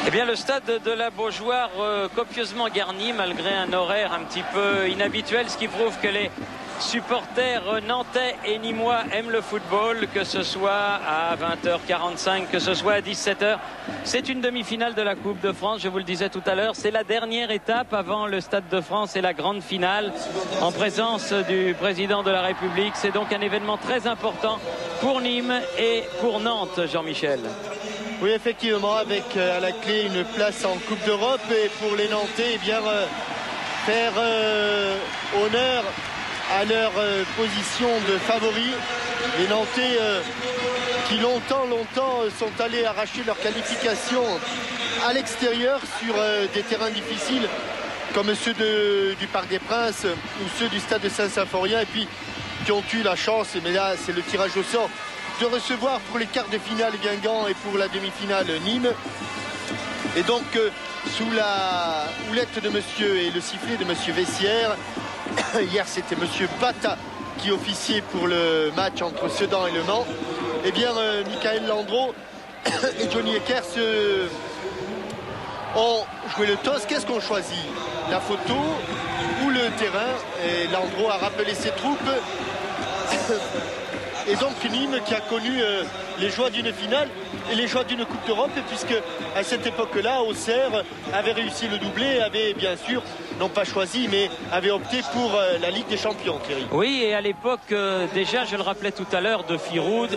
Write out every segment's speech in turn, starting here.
Eh bien, le stade de la Beaujoire copieusement garni malgré un horaire un petit peu inhabituel, ce qui prouve que les supporters nantais et nîmois aiment le football, que ce soit à 20h45, que ce soit à 17h. C'est une demi-finale de la Coupe de France, je vous le disais tout à l'heure. C'est la dernière étape avant le Stade de France et la grande finale en présence du président de la République. C'est donc un événement très important pour Nîmes et pour Nantes, Jean-Michel. Oui, effectivement, avec à la clé une place en Coupe d'Europe, et pour les Nantais, eh bien, faire honneur à leur position de favoris. Les Nantais qui longtemps sont allés arracher leur qualification à l'extérieur sur des terrains difficiles comme ceux du Parc des Princes ou ceux du stade de Saint-Symphorien, et puis qui ont eu la chance, mais là c'est le tirage au sort, de recevoir pour les quarts de finale Guingamp et pour la demi-finale Nîmes. Et donc sous la houlette de monsieur et le sifflet de monsieur Vessière, hier c'était monsieur Bata qui officiait pour le match entre Sedan et Le Mans, et bien Michael Landreau et Johnny Eckers ont joué le toss. Qu'est-ce qu'on choisit, la photo ou le terrain? Et Landreau a rappelé ses troupes. Et donc Nîmes qui a connu les joies d'une finale et les joies d'une Coupe d'Europe, puisque à cette époque-là, Auxerre avait réussi le doublé, avait bien sûr, non pas choisi, mais avait opté pour la Ligue des Champions, Thierry. Oui, et à l'époque, déjà, je le rappelais tout à l'heure, de Firoud,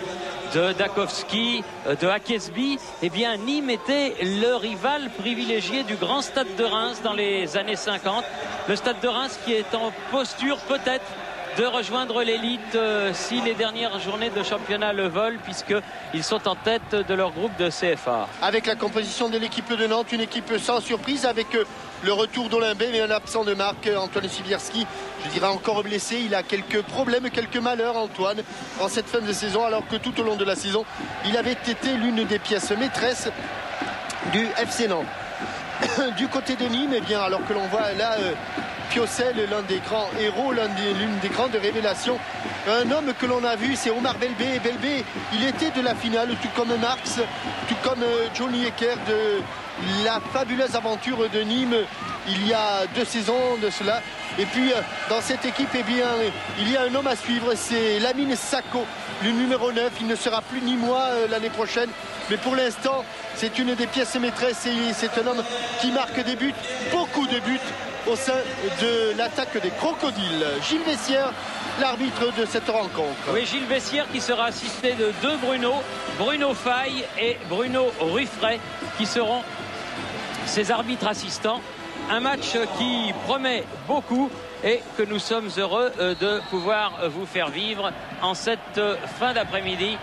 de Dakowski, de Hakesby, eh bien Nîmes était le rival privilégié du grand stade de Reims dans les années 50. Le stade de Reims qui est en posture peut-être de rejoindre l'élite si les dernières journées de championnat le veulent, puisqu'ils sont en tête de leur groupe de CFA. Avec la composition de l'équipe de Nantes, une équipe sans surprise, avec le retour d'Olimbé, mais un absent de marque, Antoine Sibierski, je dirais encore blessé. Il a quelques problèmes, quelques malheurs, Antoine, en cette fin de saison, alors que tout au long de la saison, il avait été l'une des pièces maîtresses du FC Nantes. Du côté de Nîmes, eh bien, alors que l'on voit là Piocel, l'un des grands héros, l'une des grandes révélations, un homme que l'on a vu, c'est Omar Belbé. Belbé, il était de la finale, tout comme Marx, tout comme Johnny Eckert, de la fabuleuse aventure de Nîmes il y a 2 saisons de cela. Et puis dans cette équipe, eh bien, il y a un homme à suivre, c'est Lamine Sako, le numéro 9. Il ne sera plus nîmois l'année prochaine, mais pour l'instant c'est une des pièces maîtresses, et c'est un homme qui marque des buts, beaucoup de buts au sein de l'attaque des Crocodiles. Gilles Vessière, l'arbitre de cette rencontre. Oui, Gilles Vessière qui sera assisté de 2 Bruno Faye et Bruno Ruffray, qui seront ses arbitres assistants. Un match qui promet beaucoup et que nous sommes heureux de pouvoir vous faire vivre en cette fin d'après-midi.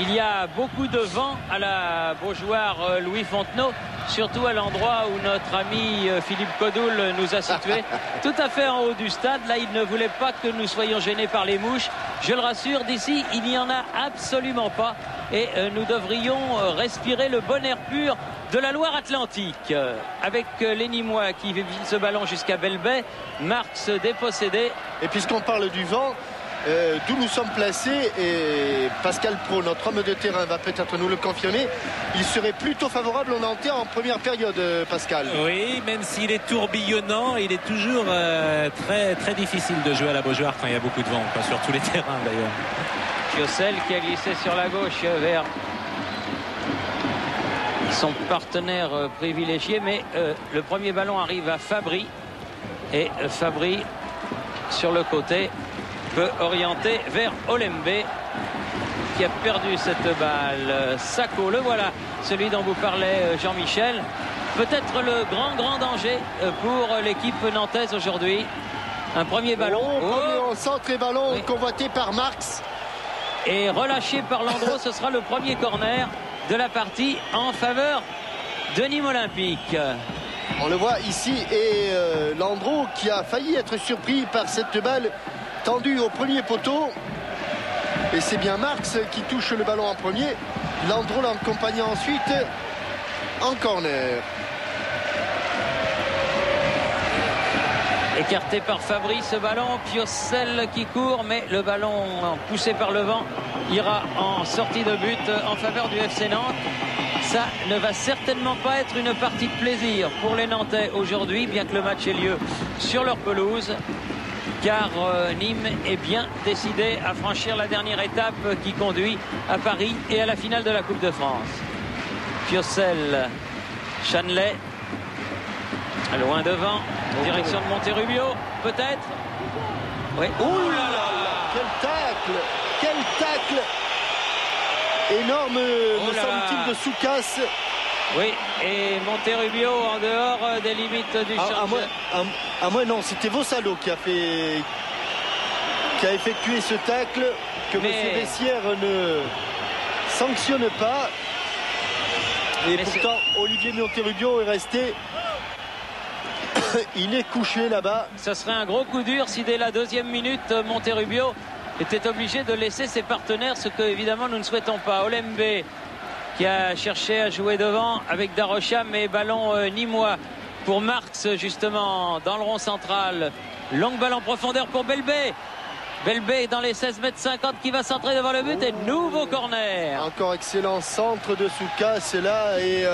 Il y a beaucoup de vent à la Beaujoire Louis Fontenot, surtout à l'endroit où notre ami Philippe Codoul nous a situés, tout à fait en haut du stade. Là, il ne voulait pas que nous soyons gênés par les mouches. Je le rassure, d'ici, il n'y en a absolument pas. Et nous devrions respirer le bon air pur de la Loire-Atlantique. Avec les Nîmois qui vivent ce ballon jusqu'à Belbay, Marx dépossédé. Et puisqu'on parle du vent, d'où nous sommes placés, et Pascal Pro, notre homme de terrain, va peut-être nous le confirmer, il serait plutôt favorable au Nantais en première période, Pascal. Oui, même s'il est tourbillonnant, il est toujours très, très difficile de jouer à la Beaujoire quand il y a beaucoup de vent, pas sur tous les terrains d'ailleurs. Piocel qui a glissé sur la gauche vers son partenaire privilégié, mais le premier ballon arrive à Fabry, et Fabry sur le côté peut orienter vers Olembe qui a perdu cette balle. Sako, le voilà, celui dont vous parlait Jean-Michel, peut-être le grand danger pour l'équipe nantaise aujourd'hui. Un premier ballon, premier centre et ballon, oui, convoité par Marx et relâché par Landreau. Ce sera le premier corner de la partie en faveur de Nîmes Olympique. On le voit ici, et Landreau qui a failli être surpris par cette balle tendue au premier poteau, et c'est bien Marx qui touche le ballon en premier, Landreau l'accompagnant ensuite en corner. Écarté par Fabry ce ballon, Piocel qui court, mais le ballon poussé par le vent ira en sortie de but en faveur du FC Nantes. Ça ne va certainement pas être une partie de plaisir pour les Nantais aujourd'hui, bien que le match ait lieu sur leur pelouse. Car Nîmes est bien décidé à franchir la dernière étape qui conduit à Paris et à la finale de la Coupe de France. Piocel, Chaneley, loin devant, direction de Monterrubio, peut-être. Oui. Ouh là là, quel tacle énorme, me semble-t-il, de Soukas. Oui, et Monterrubio en dehors des limites du champ. À moi, non, c'était Vossalo qui a effectué ce tacle que M. Vessière ne sanctionne pas. Et pourtant, Olivier Monterrubio est resté. Il est couché là-bas. Ça serait un gros coup dur si dès la 2e minute, Monterrubio était obligé de laisser ses partenaires, ce que évidemment nous ne souhaitons pas. Olembe qui a cherché à jouer devant avec Darocha, mais ballon nîmois pour Marx justement dans le rond central. Longue balle en profondeur pour Belbé. Belbé dans les 16,50 m qui va centrer devant le but et nouveau corner. Encore excellent centre de Soukas là et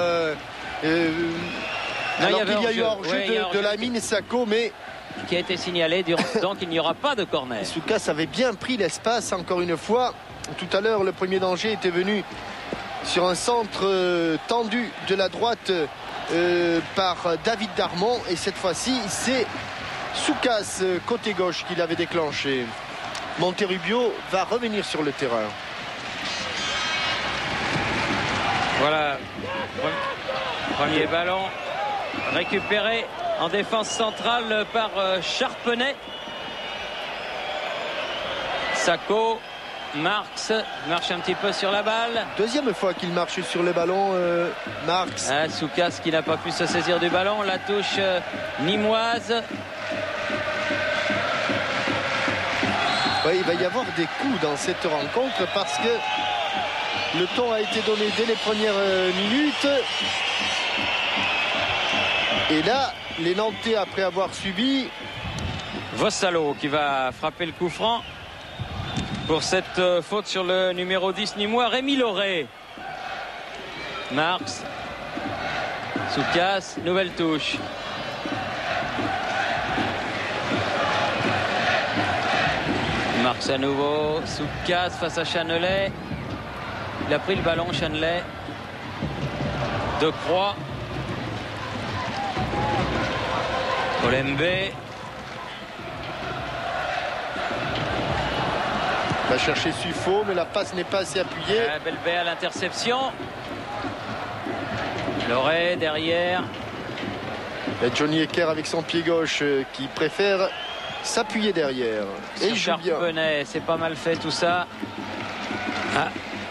alors qu'il y a eu hors-jeu de Lamine Sako, mais qui a été signalé, donc il n'y aura pas de corner. Soukas avait bien pris l'espace encore une fois. Tout à l'heure, le premier danger était venu sur un centre tendu de la droite par David Darmon, et cette fois-ci c'est Soukas côté gauche qui l'avait déclenché. Monterrubio va revenir sur le terrain. Voilà, premier ballon récupéré en défense centrale par Charpenay. Sako, Marx marche un petit peu sur la balle. Deuxième fois qu'il marche sur le ballon, Marx. Soukas qui n'a pas pu se saisir du ballon. La touche nîmoise. Oui, il va y avoir des coups dans cette rencontre parce que le ton a été donné dès les premières minutes. Et là, les Nantais, après avoir subi... Vossalo qui va frapper le coup franc pour cette faute sur le numéro 10 nîmois, Rémi Lauré. Marx, Soukas, nouvelle touche. Marx à nouveau, Soukas face à Chaneley. Il a pris le ballon, Chaneley. De Croix. Olembe. Va chercher Suffo, mais la passe n'est pas assez appuyée. Belbé à l'interception. Loré derrière. Et Johnny Ecker avec son pied gauche qui préfère s'appuyer derrière. Et il joue bien. C'est pas mal fait tout ça.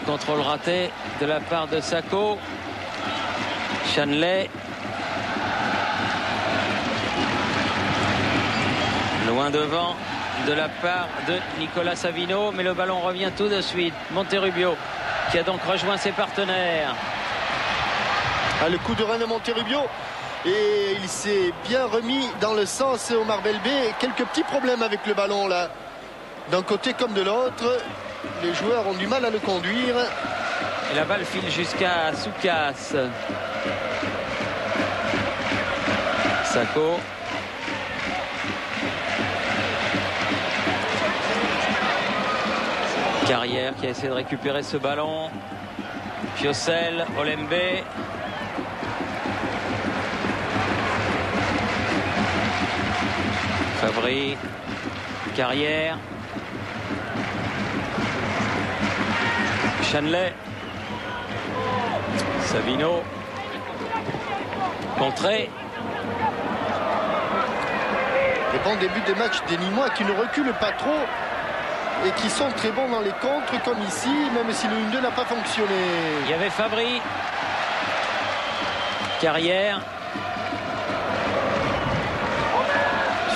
Contrôle raté de la part de Sako. Chaneley. Loin devant de la part de Nicolas Savino, mais le ballon revient tout de suite. Monterrubio qui a donc rejoint ses partenaires. Le coup de rein de Monterrubio, et il s'est bien remis dans le sens, Omar Belbé. Quelques petits problèmes avec le ballon là, d'un côté comme de l'autre. Les joueurs ont du mal à le conduire. Et la balle file jusqu'à Soukas. Sako. Carrière qui a essayé de récupérer ce ballon. Piocel, Olembe. Fabry. Carrière. Chaneley. Savino. Contré. Et bon début de match des Nîmois qui ne reculent pas trop et qui sont très bons dans les contres comme ici, même si le 1-2 n'a pas fonctionné. Il y avait Fabry. Carrière.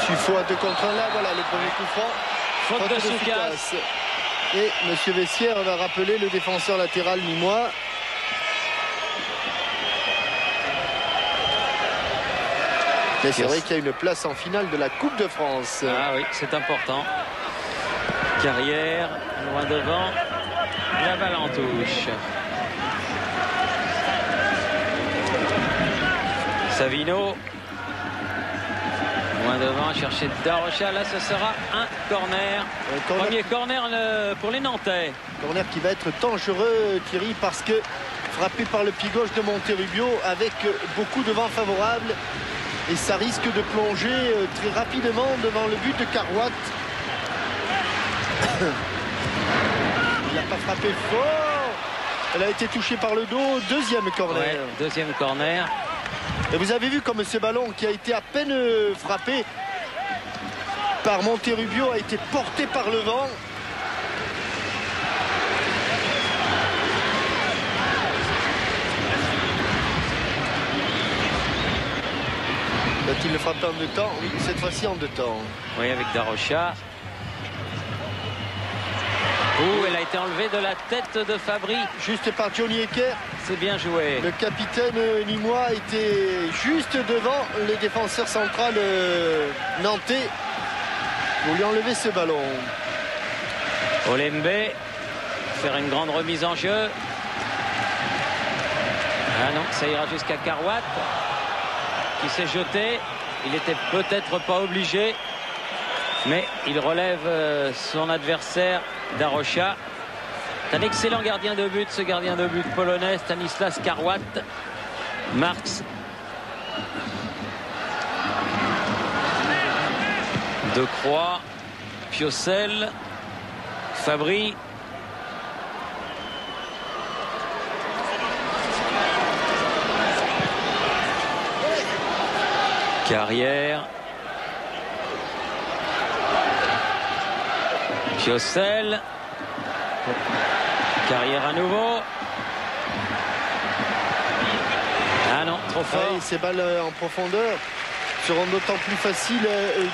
Suffo à 2 contre 1 là, voilà le premier coup franc. Faute de Soukas. Et M. Vessière va rappeler le défenseur latéral nîmois. Et c'est vrai qu'il y a une place en finale de la Coupe de France. Ah oui, c'est important. Carrière, loin devant. La balle en touche. Savino. Loin devant, chercher Darocha. Là, ce sera un corner. Premier corner pour les Nantais. Corner qui va être dangereux, Thierry, parce que frappé par le pied gauche de Monterrubio avec beaucoup de vent favorable. Et ça risque de plonger très rapidement devant le but de Carwatt. Il n'a pas frappé fort. Elle a été touchée par le dos. Deuxième corner. Ouais, deuxième corner. Et vous avez vu comme ce ballon qui a été à peine frappé par Monterrubio a été porté par le vent. Va-t-il le frapper en deux temps? Oui, cette fois-ci en deux temps. Oui, avec Darocha. Elle a été enlevée de la tête de Fabry. Juste par Johnny Hecker. C'est bien joué. Le capitaine nîmois était juste devant les défenseurs centrales nantais pour lui enlever ce ballon. Olembe faire une grande remise en jeu. Ah non, ça ira jusqu'à Carwatt qui s'est jeté. Il était peut-être pas obligé, mais il relève son adversaire Darocha. C'est un excellent gardien de but, ce gardien de but polonais, Stanislas Carwatt. Marx. De Croix. Piocel. Fabry. Carrière. Piocel. Carrière à nouveau. Ah non, trop fort. Oui, ces balles en profondeur seront d'autant plus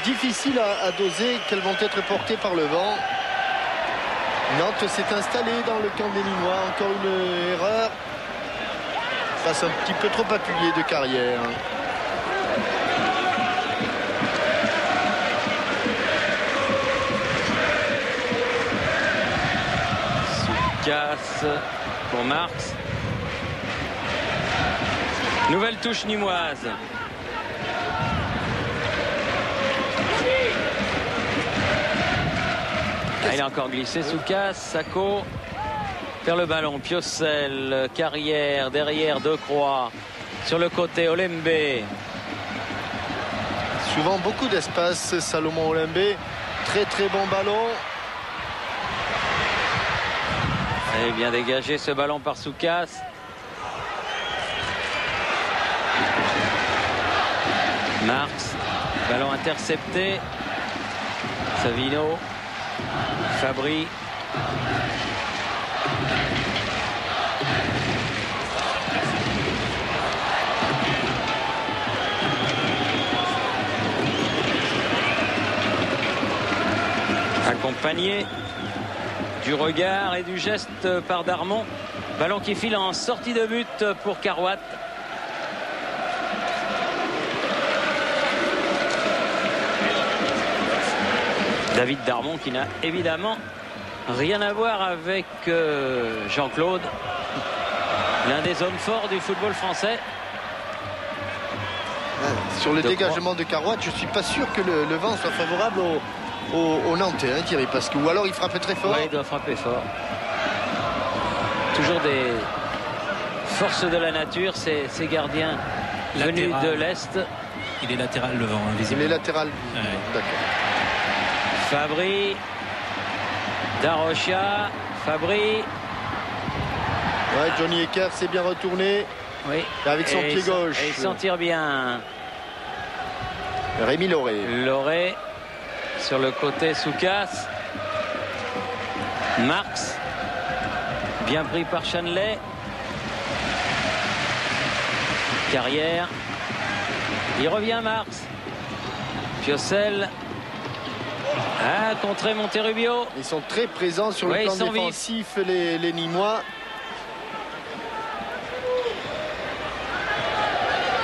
difficiles à doser qu'elles vont être portées par le vent. Nantes s'est installé dans le camp des Nîmois. Encore une erreur. Face un petit peu trop appuyé de Carrière. Casse pour Marx. Nouvelle touche nîmoise. Il a encore glissé sous casse. Sacco vers le ballon. Piocel, Carrière, derrière De Croix. Sur le côté, Olembe. Souvent beaucoup d'espace, Salomon Olembe. Très très bon ballon. Et bien dégagé ce ballon par Soukas. Marx, ballon intercepté. Savino, Fabry. Accompagné du regard et du geste par Darmon. Ballon qui file en sortie de but pour Carwatt. David Darmon qui n'a évidemment rien à voir avec Jean-Claude, l'un des hommes forts du football français. Sur le dégagement de Carwatt, je ne suis pas sûr que le vent soit favorable au Nantais, hein, Thierry, parce que ou alors il frappe très fort. Oui, il doit frapper fort. Toujours des forces de la nature, ces gardiens venus de l'Est. Il est latéral le vent, invisible. Il est latéral. Ouais. D'accord. Fabry, Darocha, Fabry. Ouais, Johnny Hecker s'est bien retourné. Oui. Avec son pied gauche. Et il s'en tire bien. Rémi Lauré. Lauré sur le côté Soukas. Marx. Bien pris par Chanley. Carrière. Il revient Marx. Piocel. Ah, contré Monterrubio. Ils sont très présents sur le plan défensif, les Nîmois.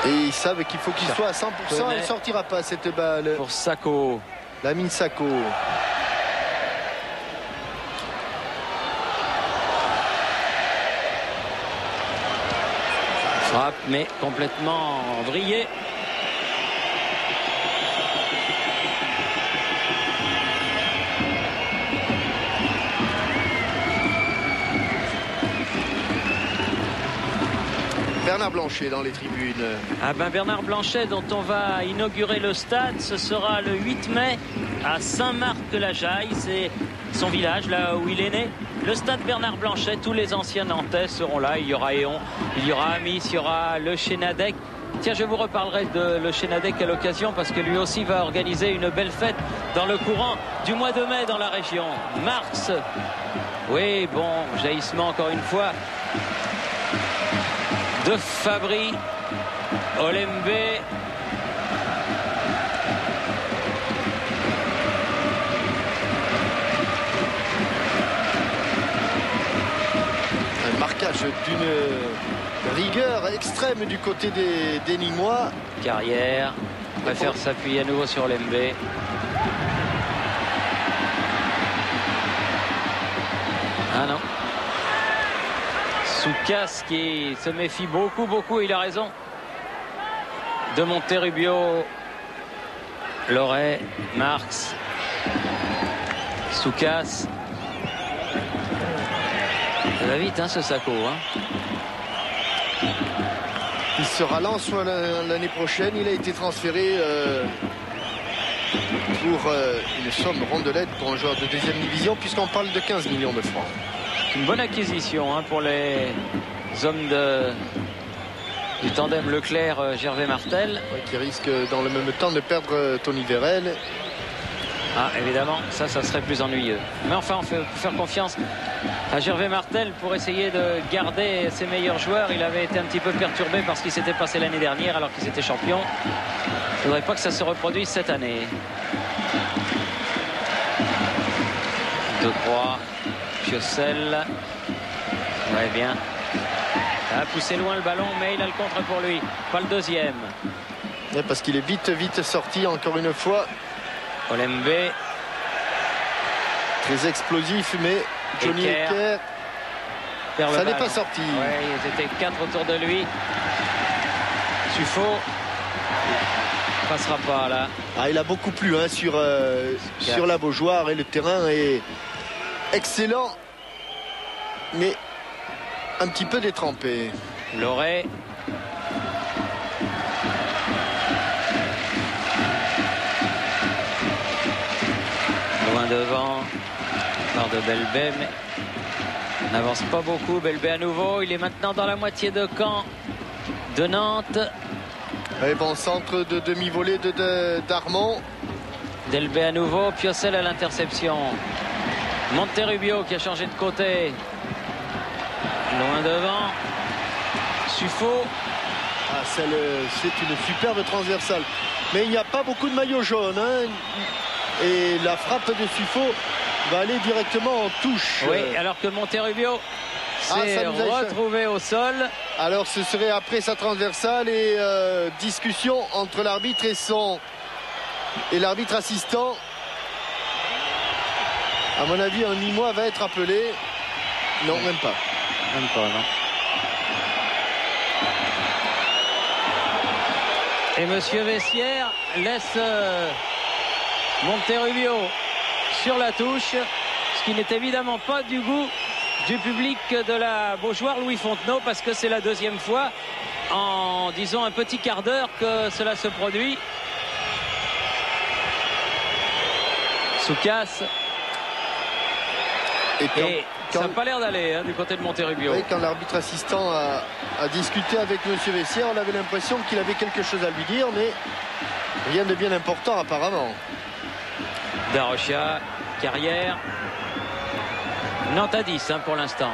Et ils savent qu'il faut qu'il soit à 100%. Il ne sortira pas cette balle. Pour Sacco. Lamine Sacco. Frappe, mais complètement vrillée. Bernard Blanchet dans les tribunes. Ah ben Bernard Blanchet, dont on va inaugurer le stade, ce sera le 8 mai à Saint-Marc-de-la-Jaille. C'est son village, là où il est né. Le stade Bernard Blanchet, tous les anciens Nantais seront là. Il y aura Éon, il y aura Amis, il y aura le Chénadec. Tiens, je vous reparlerai de le Chénadec à l'occasion parce que lui aussi va organiser une belle fête dans le courant du mois de mai dans la région. Marx, oui, bon, jaillissement encore une fois de Fabry. Olembe. Un marquage d'une rigueur extrême du côté des Nîmois. Carrière préfère s'appuyer à nouveau sur Olembe. Ah non. Soukas qui se méfie beaucoup, il a raison, de Monterrubio. Loret, Marx, Soukas. Ça va vite hein, ce Sacco. Hein. Il sera Lensois l'année prochaine. Il a été transféré pour une somme rondelette pour un joueur de deuxième division, puisqu'on parle de 15 millions de francs. Une bonne acquisition hein, pour les hommes du tandem Leclerc-Gervais Martel. Ouais, qui risque dans le même temps de perdre Tony Vérel. Ah évidemment, ça serait plus ennuyeux. Mais enfin, on peut faire confiance à Gervais Martel pour essayer de garder ses meilleurs joueurs. Il avait été un petit peu perturbé par ce qui s'était passé l'année dernière alors qu'ils étaient champions. Il ne faudrait pas que ça se reproduise cette année. 2-3. Piocel. Ouais, bien. A poussé loin le ballon, mais il a le contre pour lui. Pas le deuxième. Ouais, parce qu'il est vite sorti encore une fois. Olembe. Très explosif, mais Johnny Ecker, ça n'est pas sorti. Ouais, ils étaient 4 autour de lui. Suffo. Passera pas là. Ah, il a beaucoup plu hein, sur la Beaujoire et le terrain est excellent, mais un petit peu détrempé. Loret. Loin devant par de Belbé, mais n'avance pas beaucoup. Belbé à nouveau, il est maintenant dans la moitié de camp de Nantes. Et bon centre de demi-volée d'Armand. Delbé à nouveau, Piocel à l'interception. Monterrubio qui a changé de côté. Loin devant. Suffo. Ah, c'est une superbe transversale. Mais il n'y a pas beaucoup de maillots jaunes. Hein. Et la frappe de Suffo va aller directement en touche. Oui, alors que Monterrubio s'est retrouvé au sol. Alors ce serait après sa transversale et discussion entre l'arbitre et l'arbitre assistant. À mon avis, un Nîmois va être appelé. Non, même pas. Même pas, non. Et Monsieur Vessière laisse Monterrubio sur la touche, ce qui n'est évidemment pas du goût du public de la Beaujoire Louis Fontenot, parce que c'est la deuxième fois en, disons, un petit quart d'heure que cela se produit. Soukas. Et ça n'a pas l'air d'aller hein, du côté de Monterrubio. Oui, quand l'arbitre assistant a discuté avec Monsieur Vessière, on avait l'impression qu'il avait quelque chose à lui dire, mais rien de bien important apparemment. Darocha, Carrière. Nantes à 10 hein, pour l'instant.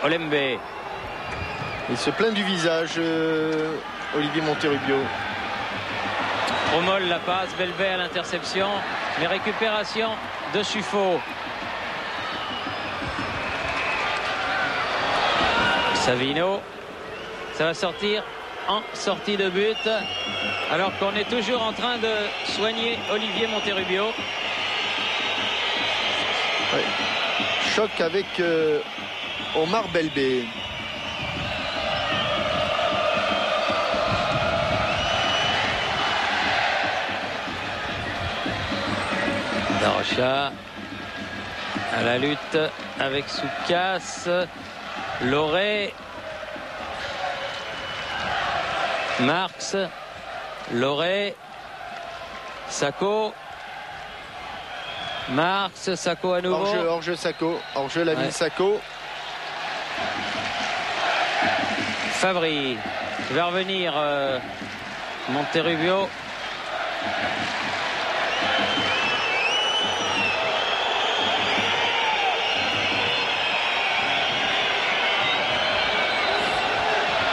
Olembe. Il se plaint du visage, Olivier Monterrubio. Promol la passe, Belbé à l'interception. Les récupérations de Suffo. Savino. Ça va sortir en sortie de but. Alors qu'on est toujours en train de soigner Olivier Monterrubio. Oui. Choc avec Omar Belbé. Darocha à la lutte avec Soukas. Loré. Marx. Loré. Sacco. Marx. Sacco à nouveau. Hors-jeu Sacco. Hors-jeu la ville Sacco. Fabry. Il va revenir Monterrubio.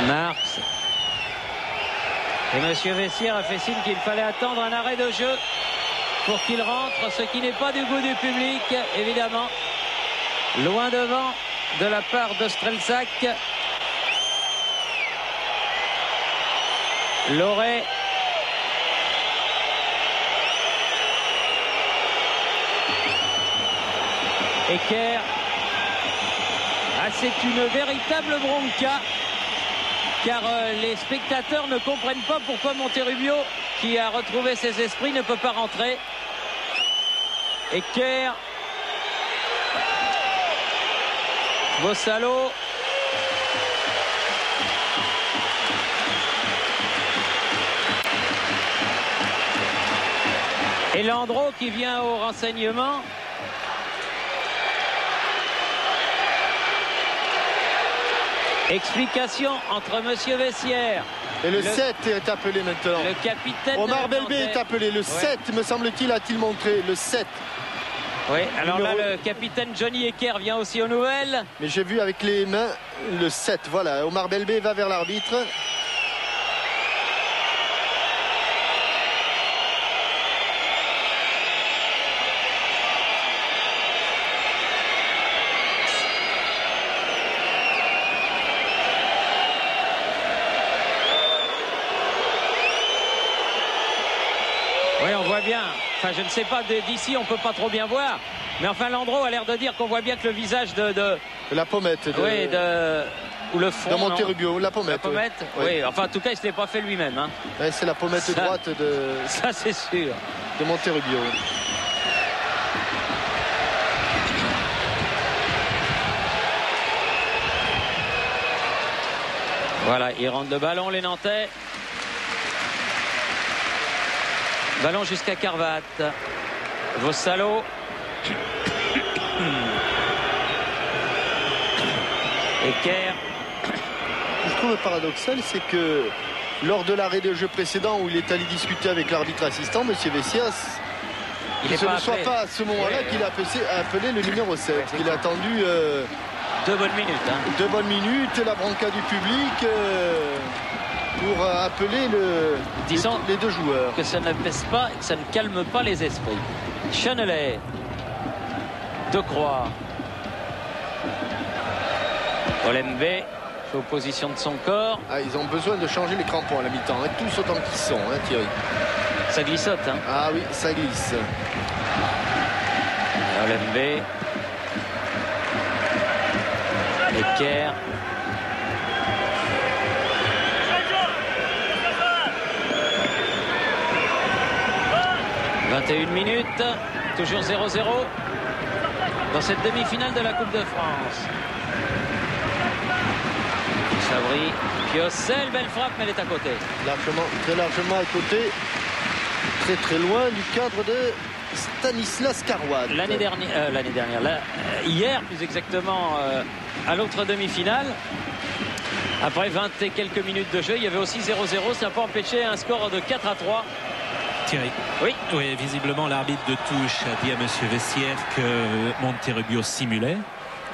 Marx. Et monsieur Vessière a fait signe qu'il fallait attendre un arrêt de jeu pour qu'il rentre, ce qui n'est pas du goût du public, évidemment. Loin devant de la part de Strelczak. Loré. Ecker. Ah, c'est une véritable bronca, car les spectateurs ne comprennent pas pourquoi Monterrubio, qui a retrouvé ses esprits, ne peut pas rentrer. Ecker. Bossalo. Et Landreau qui vient au renseignement. Explication entre monsieur Vessière. Et le 7 est appelé maintenant. Le capitaine. Omar Belbé est appelé. Le 7, me semble-t-il, a-t-il montré. Le 7. Oui, alors là, le capitaine Johnny Ecker vient aussi aux nouvelles. Mais j'ai vu avec les mains le 7. Voilà, Omar Belbé va vers l'arbitre. Oui, on voit bien. Enfin, je ne sais pas, d'ici, on ne peut pas trop bien voir. Mais enfin, Landreau a l'air de dire qu'on voit bien que le visage de la pommette. Oui, ou le front. De Monterrubio, la pommette. La pommette, oui. Enfin, en tout cas, il ne se l'est pas fait lui-même. Hein. Ouais, c'est la pommette droite de. Ça, c'est sûr. De Monterrubio. Voilà, ils rendent le ballon, les Nantais. Ballon jusqu'à Carvat. Vossalo. Ecker. Ce que je trouve paradoxal, c'est que lors de l'arrêt de jeu précédent où il est allé discuter avec l'arbitre assistant, M. Vessias, ce ne soit pas à ce moment-là qu'il a appelé le numéro 7. Il a attendu 2 bonnes minutes. Hein. 2 bonnes minutes, la bronca du public pour appeler les deux joueurs. Que ça ne pèse pas et que ça ne calme pas les esprits. Chanelet. Decroix. Olembe fait opposition de son corps. Ah, ils ont besoin de changer les crampons à la mi-temps, hein, tous autant qu'ils sont, hein, Thierry. Ça glissote. Hein. Ah oui, ça glisse. Olembe. Ecker. « 21 minutes, toujours 0-0 dans cette demi-finale de la Coupe de France. » Fabry, Piocel, belle frappe, mais elle est à côté. Largement, très largement à côté, très loin du cadre de Stanislas Karouat. L'année dernière, hier plus exactement, à l'autre demi-finale, après 20 et quelques minutes de jeu, il y avait aussi 0-0, ça n'a pas empêché un score de 4-3. Thierry. Oui. Oui, visiblement l'arbitre de touche a dit à monsieur Vessière que Monterrubio simulait.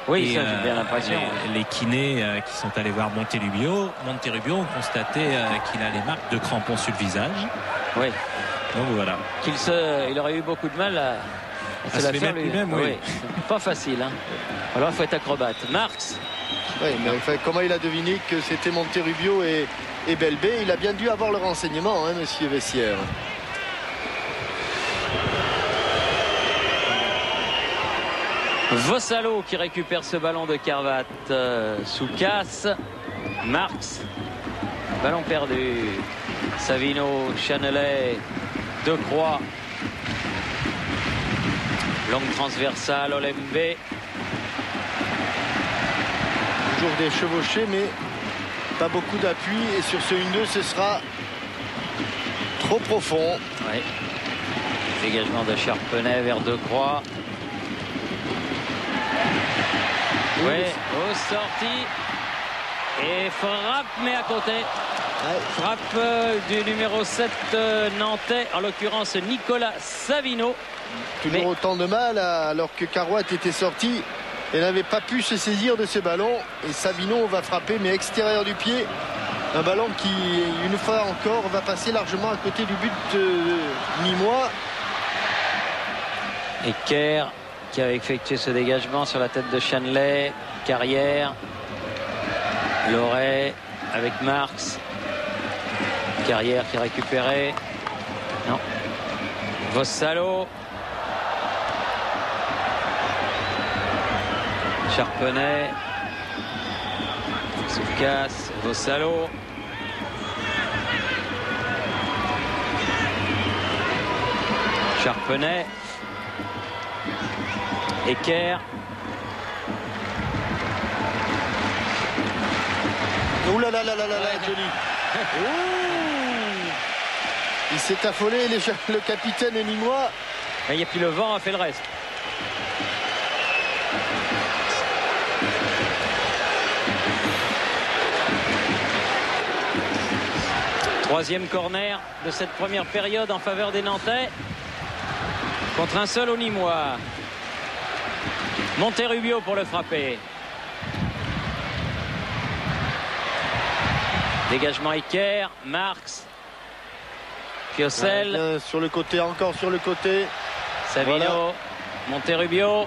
Oui, ça j'ai bien l'impression. Les kinés qui sont allés voir Monterrubio ont constaté qu'il a les marques de crampons sur le visage. Oui. Donc voilà. Il aurait eu beaucoup de mal à se les mettre lui-même, oui. Pas facile. Hein. Alors il faut être acrobate. Marx. Oui, mais enfin, comment il a deviné que c'était Monterrubio et Belbé? Il a bien dû avoir le renseignement, hein, monsieur Vessière. Vossalo qui récupère ce ballon de Carvat. Soukas. Marx. Ballon perdu. Savino, Chanelet, Decroix. Longue transversale, Olembe. Toujours des chevauchés, mais pas beaucoup d'appui. Et sur ce 1-2, ce sera trop profond. Ouais. Dégagement de Charpenay vers Decroix. Oui, aux sorties. Et frappe, mais à côté. Ouais. Frappe du numéro 7 nantais, en l'occurrence Nicolas Savino. Toujours autant de mal alors que Carouat était sorti et n'avait pas pu se saisir de ce ballon. Et Savino va frapper, mais extérieur du pied. Un ballon qui, une fois encore, va passer largement à côté du but nîmois. Et Kerr qui a effectué ce dégagement sur la tête de Chanley. Carrière. Loret avec Marx. Carrière qui récupérait. Non. Vossalo. Charpenay. Soukas. Vossalo. Charpenay. Ecker. Ouh là là là là là là, Johnny. Il s'est affolé, le capitaine nîmois. Et puis le vent a fait le reste. Troisième corner de cette première période en faveur des Nantais. Contre un seul au Nîmois. Monterrubio pour le frapper. Dégagement Iker, Marx, Piocel. Ouais, sur le côté, encore sur le côté. Savino, voilà. Monterrubio.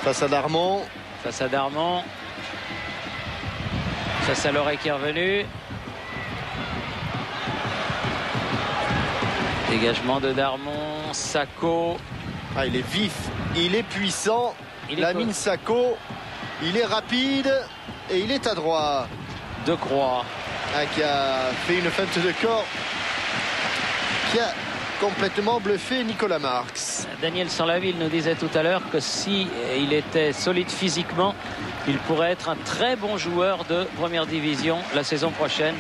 Face à Darmon. Face à Darmon. Face à Loret qui est revenu. Dégagement de Darmon, Sacco. Ah, il est vif, il est puissant. Lamine Sacco, il est rapide et il est adroit. Decroix. Ah, qui a fait une feinte de corps qui a complètement bluffé Nicolas Marx. Daniel Sanlaville nous disait tout à l'heure que si il était solide physiquement, il pourrait être un très bon joueur de première division la saison prochaine.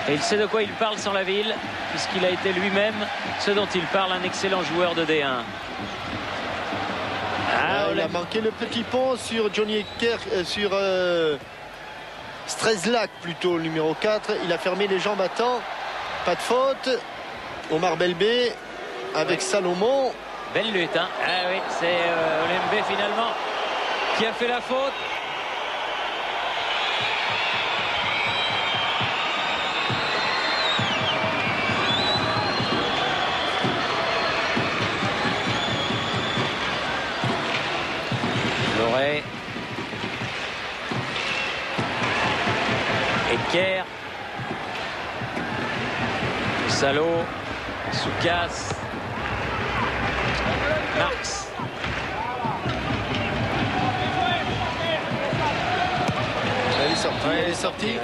Et il sait de quoi il parle, Sanlaville, puisqu'il a été lui-même, ce dont il parle, un excellent joueur de D1. Il a manqué le petit pont sur Johnny Ecker, sur Strezlak plutôt, le numéro 4. Il a fermé les jambes à temps. Pas de faute. Omar Belbé avec Salomon. Belle lutte, hein. Ah oui, c'est Olembe finalement qui a fait la faute. Loret. Ecker. Salo. Soukas. Marx. Elle est sortie, elle est sortie. Ouais.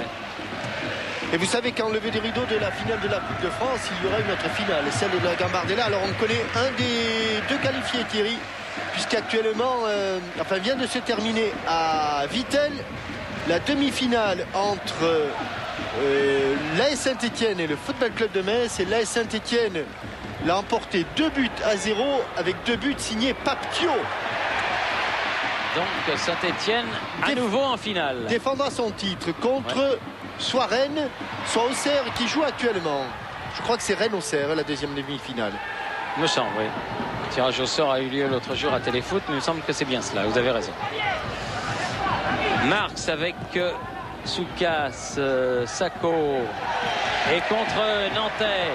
Et vous savez qu'en levé des rideaux de la finale de la Coupe de France, il y aura une autre finale, celle de la Gambardella. Alors on connaît un des deux qualifiés, Thierry, puisqu'actuellement, vient de se terminer à Vittel la demi-finale entre l'AS Saint-Etienne et le Football Club de Metz. Et l'AS Saint-Etienne l'a emporté 2-0 avec 2 buts signés Paptio. Donc Saint-Etienne à nouveau en finale. Défendra son titre contre soit Rennes, soit Auxerre qui joue actuellement. Je crois que c'est Rennes-Auxerre, la deuxième demi-finale. Il me semble, oui. Le tirage au sort a eu lieu l'autre jour à Téléfoot, mais il me semble que c'est bien cela, vous avez raison. Marx avec Soukas, Sacco. Et contre Nantais,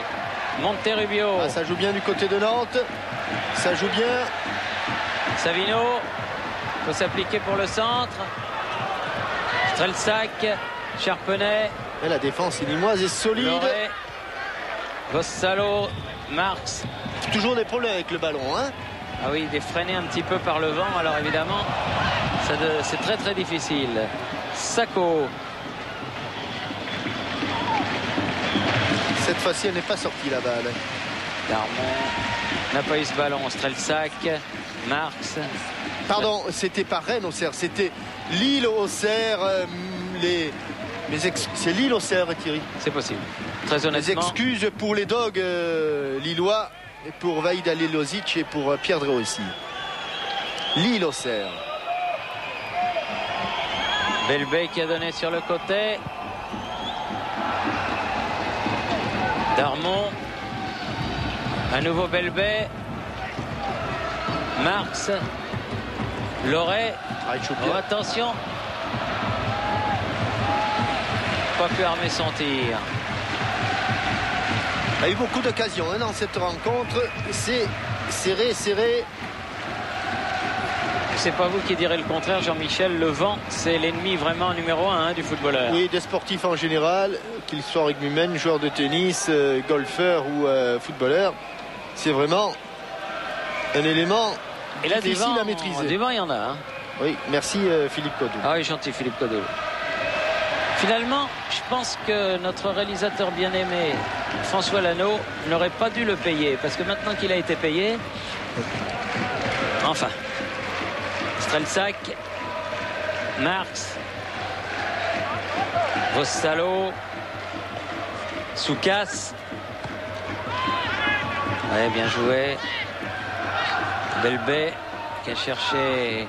Monterrubio. Ah, ça joue bien du côté de Nantes. Ça joue bien. Savino. Il faut s'appliquer pour le centre. Strelsac. Charpenay. Et la défense nîmoise est solide. Loret. Vossalo. Marx. Toujours des problèmes avec le ballon, hein. Ah oui, il est freiné un petit peu par le vent. Alors évidemment, c'est très très difficile. Sacco. Cette fois-ci, elle n'est pas sortie la balle. Darmon n'a pas eu ce ballon. Strelsac. Marx. Pardon, c'était pas Rennes-Auxerre, c'était Lille-Auxerre. C'est Lille-Auxerre, Thierry. C'est possible. Très Les honnêtement. excuses pour les dogs lillois, et pour Vaïd Alilozic et pour Pierre Dreux aussi. Lille-Auxerre. Belbé qui a donné sur le côté. Darmon. À nouveau Belbé. Marx. Loret. Oh, attention. Pas pu armer son tir. Il y a eu beaucoup d'occasions dans cette rencontre. C'est serré. C'est pas vous qui direz le contraire, Jean-Michel. Le vent, c'est l'ennemi vraiment numéro 1 du footballeur. Oui, des sportifs en général, qu'ils soient rugbymen, joueurs de tennis, golfeurs ou footballeurs. C'est vraiment un élément difficile à maîtriser. Du vent, il y en a. Hein. Oui, merci Philippe Codou. Ah oui, gentil Philippe Codou. Finalement, je pense que notre réalisateur bien-aimé, François Lano, n'aurait pas dû le payer. Parce que maintenant qu'il a été payé, enfin, Strelsac, Marx, Vossalo, Soukas. Ouais, bien joué. Belbé qui a cherché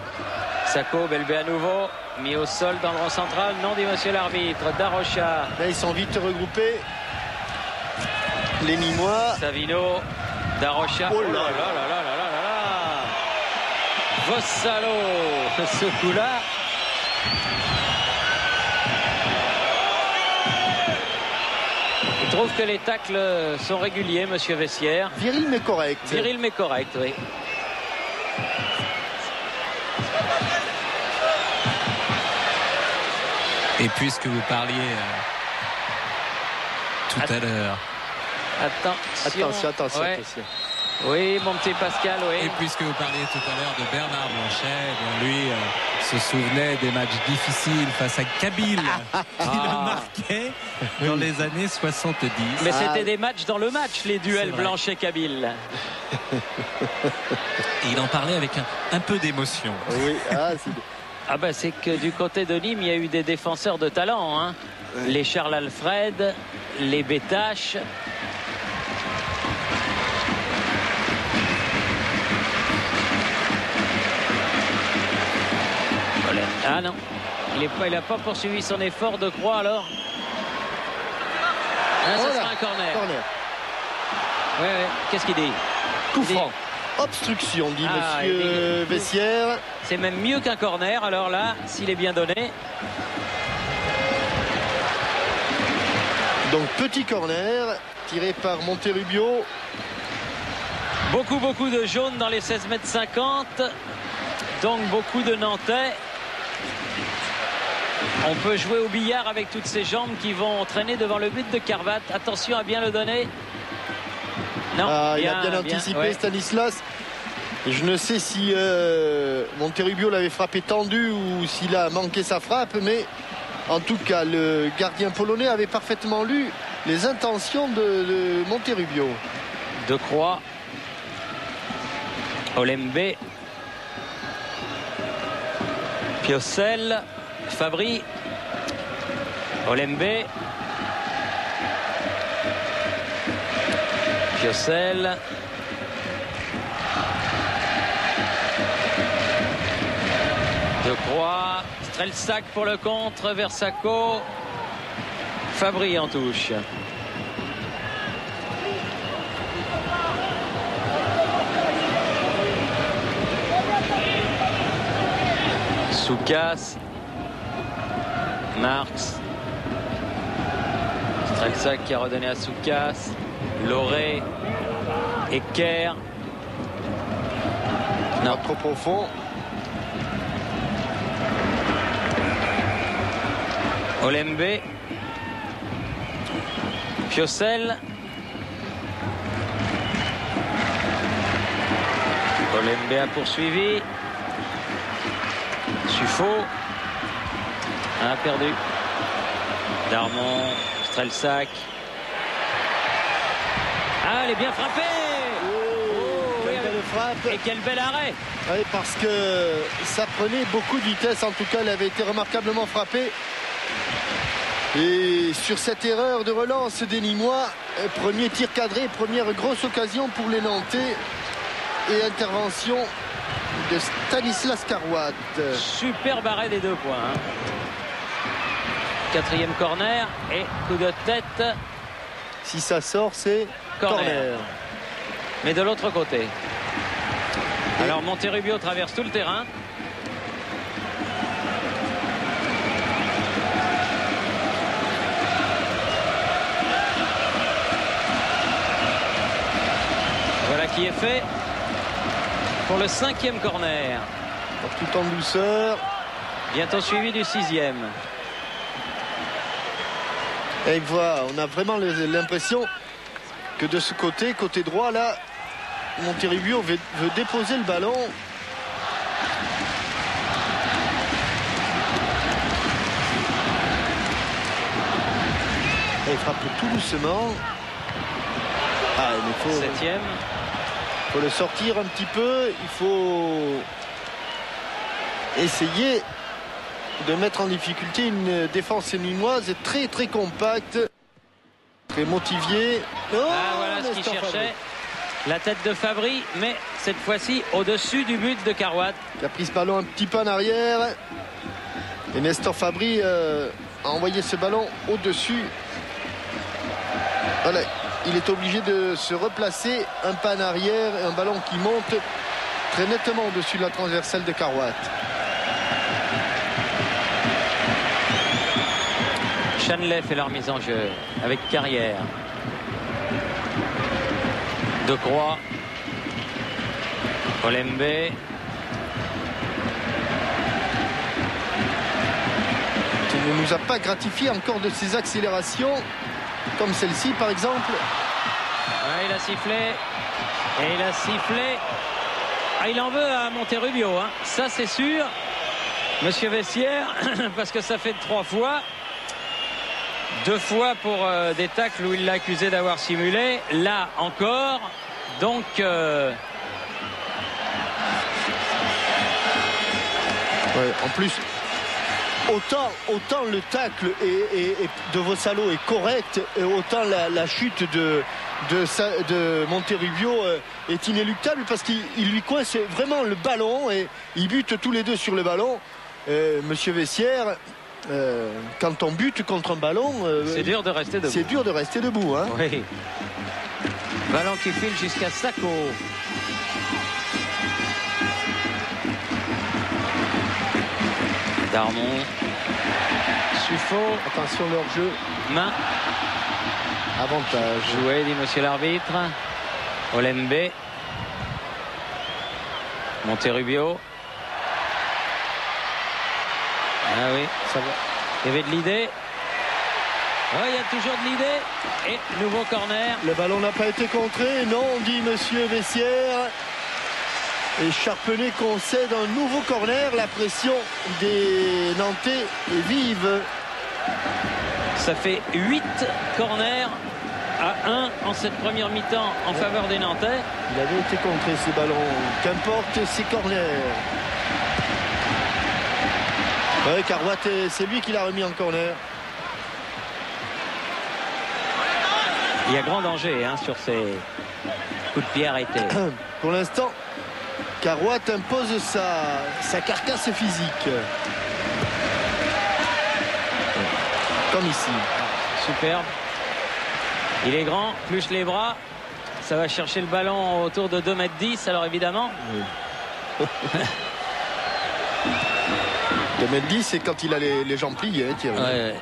Sacco. Belbé à nouveau. Mis au sol dans le rang central. Non, dit monsieur l'arbitre. Darocha. Là, ils sont vite regroupés. Les Nîmois. Savino. Darocha. Oh là là là. Vossalo. Ce coup-là. Il trouve que les tacles sont réguliers, monsieur Vessière. Viril mais correct. Viril mais correct, oui. Et puisque vous parliez tout à l'heure. Attention. Ouais. Oui, mon petit Pascal, oui. Et puisque vous parliez tout à l'heure de Bernard Blanchet, lui se souvenait des matchs difficiles face à Kabylie qu'il a marqué dans les années 70. Mais c'était des matchs dans le match, les duels Blanchet-Kabylie. Et il en parlait avec un peu d'émotion. Oui, c'est que du côté de Nîmes, il y a eu des défenseurs de talent. Hein. Oui. Les Charles Alfred, les Bétache. Ah non, il n'a pas poursuivi son effort de croix alors. Ah, ça sera un corner. Ouais. Qu'est-ce qu'il dit? Coup franc. Obstruction, dit monsieur Vessière. C'est même mieux qu'un corner. Alors là, s'il est bien donné. Donc petit corner tiré par Monterrubio. Beaucoup de jaunes dans les 16,50 m. Donc beaucoup de Nantais. On peut jouer au billard avec toutes ces jambes qui vont traîner devant le but de Carvat. Attention à bien le donner. Non, il a bien anticipé Stanislas. Je ne sais si Monterrubio l'avait frappé tendu ou s'il a manqué sa frappe, mais en tout cas le gardien polonais avait parfaitement lu les intentions de Monterrubio. De Croix, Olembe, Piocel, Fabry, Olembe, Piocel, De Croix, Strelsac pour le contre, Versacco, Fabry en touche. Soukas, Marx, Strelsac qui a redonné à Soukas, Loré, Ecker. Non, trop profond. Olembe, Piocel, Olembe a poursuivi. Suffo a perdu. Darmon, Strelsac. Ah, elle est bien frappée. Quelle belle frappe. Et quel bel arrêt. Oui, parce que ça prenait beaucoup de vitesse. En tout cas, elle avait été remarquablement frappée. Et sur cette erreur de relance des Nîmois, premier tir cadré, première grosse occasion pour les Nantais. Et intervention de Stanislas Carwath. Superbe arrêt des 2 points. Hein. 4e corner et coup de tête. Si ça sort, c'est corner. Mais de l'autre côté. Alors Monterrubio traverse tout le terrain. Voilà qui est fait pour le 5e corner. Tout en douceur. Bientôt suivi du 6e. Et voilà, on a vraiment l'impression que de ce côté droit, là, Monterrubio veut déposer le ballon. Et il frappe tout doucement. Ah, il faut... 7e. Il faut le sortir un petit peu. Il faut essayer de mettre en difficulté une défense nîmoise très très compacte, très motivée. Oh, voilà ce qu'il cherchait. La tête de Fabry, mais cette fois-ci au-dessus du but de Carwath. Il a pris ce ballon un petit peu en arrière. Et Nestor Fabry a envoyé ce ballon au-dessus. Voilà, il est obligé de se replacer un pas en arrière. Un ballon qui monte très nettement au-dessus de la transversale de Carwath. Chanley fait la remise en jeu avec Carrière. De Croix. Olembe. Qui ne nous a pas gratifié encore de ses accélérations, comme celle-ci par exemple. Ouais, il a sifflé. Et il a sifflé. Ah, il en veut à Monterrubio, hein. Ça c'est sûr. Monsieur Vessière, parce que ça fait 3 fois. 2 fois pour des tacles où il l'a accusé d'avoir simulé. Là encore. Donc ouais, en plus autant le tacle de Vossalo est correct, et autant la chute de Monterrubio est inéluctable, parce qu'il lui coince vraiment le ballon et ils butent tous les deux sur le ballon. Monsieur Vessière, quand on bute contre un ballon, c'est dur de rester debout. C'est dur de rester debout, hein. Oui. Ballon qui file jusqu'à Sacco. Darmon. Suffo. Attention leur jeu. Main. Avantage. Joué, dit monsieur l'arbitre. Olembe. Monterrubio. Ah oui, ça va. Il y avait de l'idée. Oh, il y a toujours de l'idée. Et nouveau corner. Le ballon n'a pas été contré. Non, dit monsieur Vessière. Et Charpenay concède un nouveau corner. La pression des Nantais est vive. Ça fait 8 corners à 1 en cette première mi-temps en faveur des Nantais. Il avait été contré ces ballons. Qu'importe ces corners. Oui, Carwath, c'est lui qui l'a remis en corner. Il y a grand danger, hein, sur ces coups de pied arrêtés. Pour l'instant, Carwath impose sa carcasse physique. Comme ici. Superbe. Il est grand, plus les bras. Ça va chercher le ballon autour de 2,10 m, alors évidemment. Oui. 2,10 m, c'est quand il a les jambes pliées, hein, Thierry. Ouais.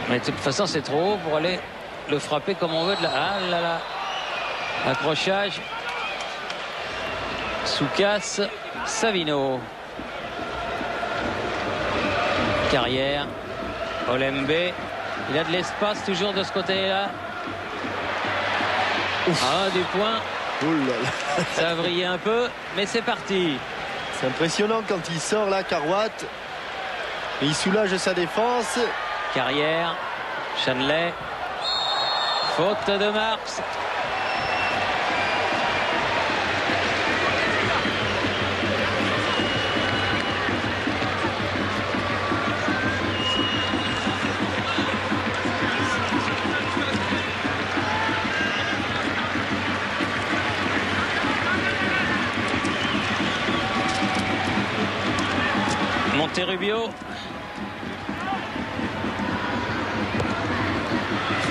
Mais de toute façon, c'est trop haut pour aller le frapper comme on veut. Ah là là. Accrochage. Soukas. Savino. Carrière. Olembe. Il a de l'espace toujours de ce côté-là. Ah, du point. Ça a vrillé un peu, mais c'est parti. C'est impressionnant quand il sort là, Carwath. Et il soulage sa défense. Carrière. Chanley. Faute de Marps. Monterrubio.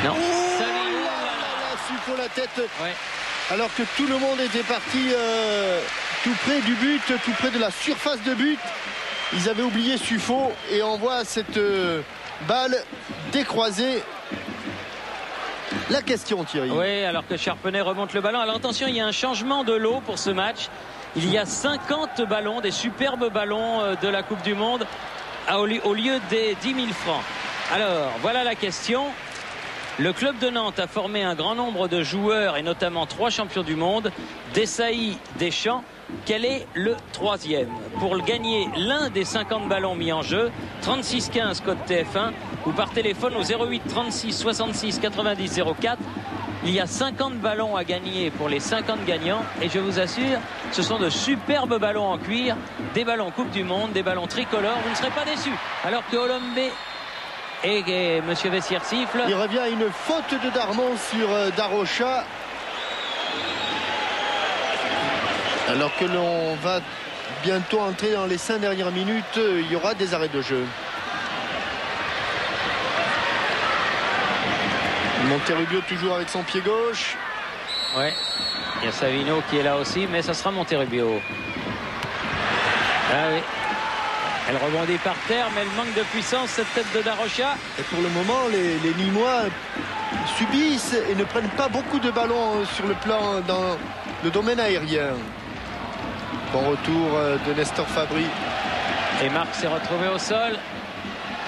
Non. Suffo la tête. Ouais. Alors que tout le monde était parti tout près du but, tout près de la surface de but. Ils avaient oublié Suffo et on voit cette balle décroisée. La question, Thierry. Oui, alors que Charpenay remonte le ballon. Alors attention, il y a un changement de lot pour ce match. Il y a 50 ballons, des superbes ballons de la Coupe du Monde au lieu des 10 000 francs. Alors, voilà la question. Le club de Nantes a formé un grand nombre de joueurs et notamment 3 champions du monde. Desailly, Deschamps. Quel est le 3e? Pour gagner l'un des 50 ballons mis en jeu, 36-15 code TF1 ou par téléphone au 08 36 66 90 04. Il y a 50 ballons à gagner pour les 50 gagnants et je vous assure, ce sont de superbes ballons en cuir, des ballons Coupe du Monde, des ballons tricolores, vous ne serez pas déçus. Alors que Olombe et Monsieur Vessière siffle. Il revient à une faute de Darmon sur Darocha. Alors que l'on va bientôt entrer dans les 5 dernières minutes, il y aura des arrêts de jeu. Monterrubio toujours avec son pied gauche. Ouais, il y a Savino qui est là aussi, mais ça sera Monterrubio. Ah oui. Elle rebondit par terre, mais elle manque de puissance, cette tête de Darocha. Et pour le moment, les Nîmois subissent et ne prennent pas beaucoup de ballons sur le plan dans le domaine aérien. Bon retour de Nestor Fabry. Et Marc s'est retrouvé au sol.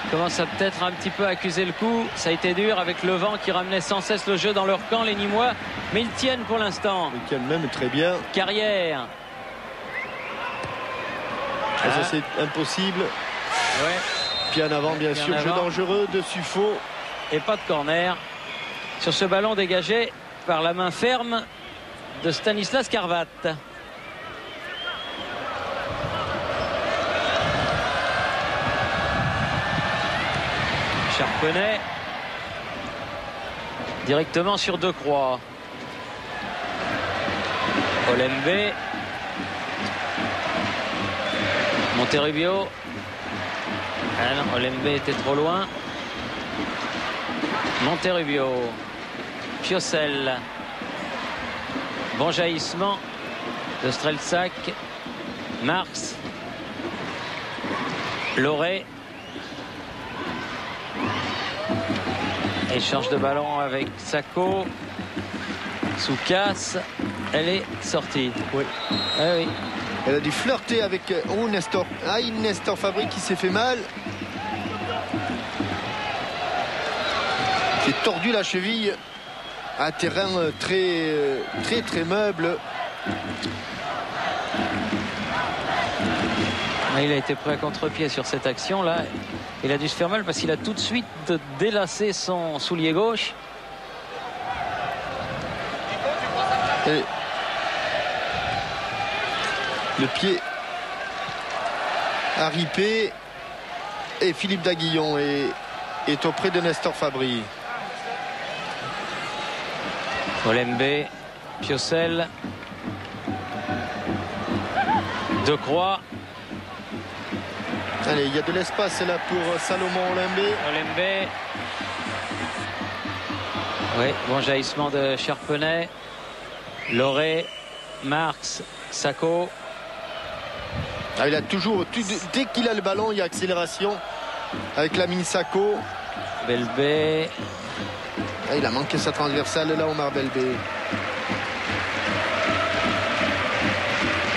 Commence à peut-être un petit peu accuser le coup. Ça a été dur avec le vent qui ramenait sans cesse le jeu dans leur camp, les Nîmois. Mais ils tiennent pour l'instant. Ils tiennent même très bien. Carrière. Ça c'est impossible. Ouais. Puis en avant, bien sûr, jeu dangereux de Suffo. Et pas de corner sur ce ballon dégagé par la main ferme de Stanislas Carvat. Charpenay directement sur Decroix. Olembe. Monterrubio. Ah non, Olembe était trop loin. Monterrubio. Piocel. Bon jaillissement de Strelczak. Marx. Loré. Échange de ballon avec Sacco. Soukas. Elle est sortie. Oui. Ah oui. Elle a dû flirter avec Nestor. Ah, Nestor Fabry qui s'est fait mal. S'est tordu la cheville. Un terrain très meuble. Il a été pris à contre-pied sur cette action là. Il a dû se faire mal parce qu'il a tout de suite délassé son soulier gauche. Et le pied a ripé et Philippe Daguillon est auprès de Nestor Fabry. Olembe, Piocel, Decroix. Allez, il y a de l'espace là pour Salomon Olembe. Olembe. Oui, bon jaillissement de Charpenay. Loré, Marx, Sacco. Ah, il a toujours, dès qu'il a le ballon, il y a accélération avec Lamine Sacco. Belbé. Ah, il a manqué sa transversale là, Omar Belbé.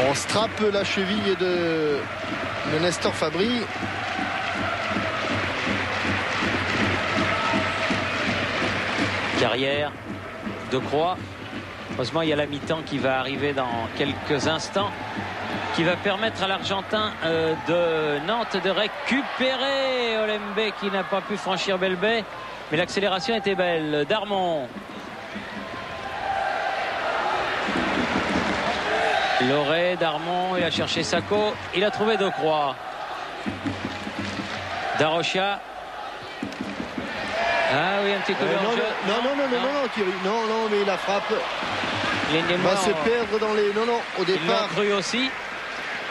On strappe la cheville de Nestor Fabry. Carrière, Decroix. Heureusement, il y a la mi-temps qui va arriver dans quelques instants, qui va permettre à l'Argentin de Nantes de récupérer Olembe qui n'a pas pu franchir Belbé. Mais l'accélération était belle. Darmon. Loré, Darmon, il a cherché Sacco. Il a trouvé Decroix. Darocha. Ah oui, un petit coup de non, jeu. non, Thierry. Non, mais la frappe va se perdre dans les... Non, au ils l'ont départ. cru aussi.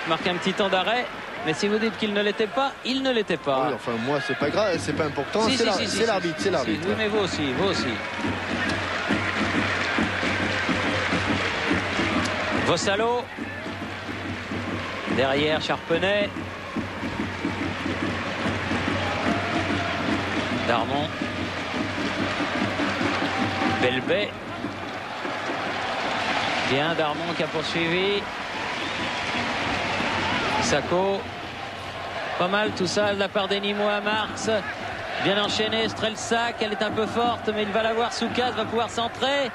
Marque un petit temps d'arrêt. Mais si vous dites qu'il ne l'était pas, il ne l'était pas. Oui, enfin, moi, c'est pas grave, c'est pas important. Si, c'est si, l'arbitre, c'est l'arbitre. Oui, mais vous aussi, vous aussi. Vossalo. Derrière, Charpenay. Darmon. Belbet. Bien, Darmon qui a poursuivi. Sacco. Pas mal tout ça de la part des Nîmois. Marx. Bien enchaîné. Strelsac. Elle est un peu forte, mais il va l'avoir. Soucas va pouvoir centrer.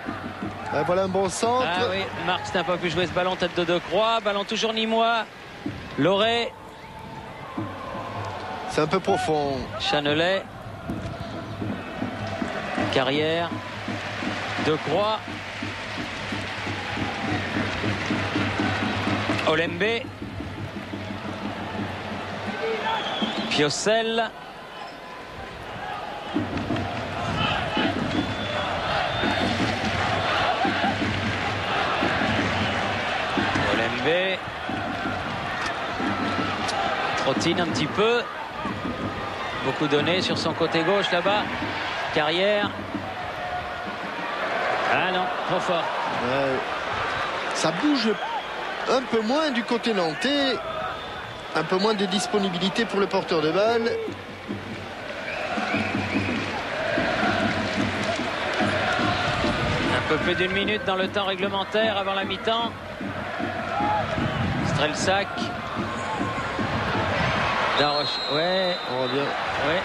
Voilà un bon centre. Ah oui, Marx n'a pas pu jouer ce ballon tête de Croix. Ballon toujours Nîmois. Loré. C'est un peu profond. Chanelet. Carrière. Decroix. Olembe. Piocel. Olembe. Trottine un petit peu. Beaucoup donné sur son côté gauche là-bas. Carrière. Ah non, trop fort. Ça bouge un peu moins du côté nantais. Un peu moins de disponibilité pour le porteur de balle. Un peu plus d'une minute dans le temps réglementaire avant la mi-temps. Strelsac. Daroche. Ouais. On revient. Ouais.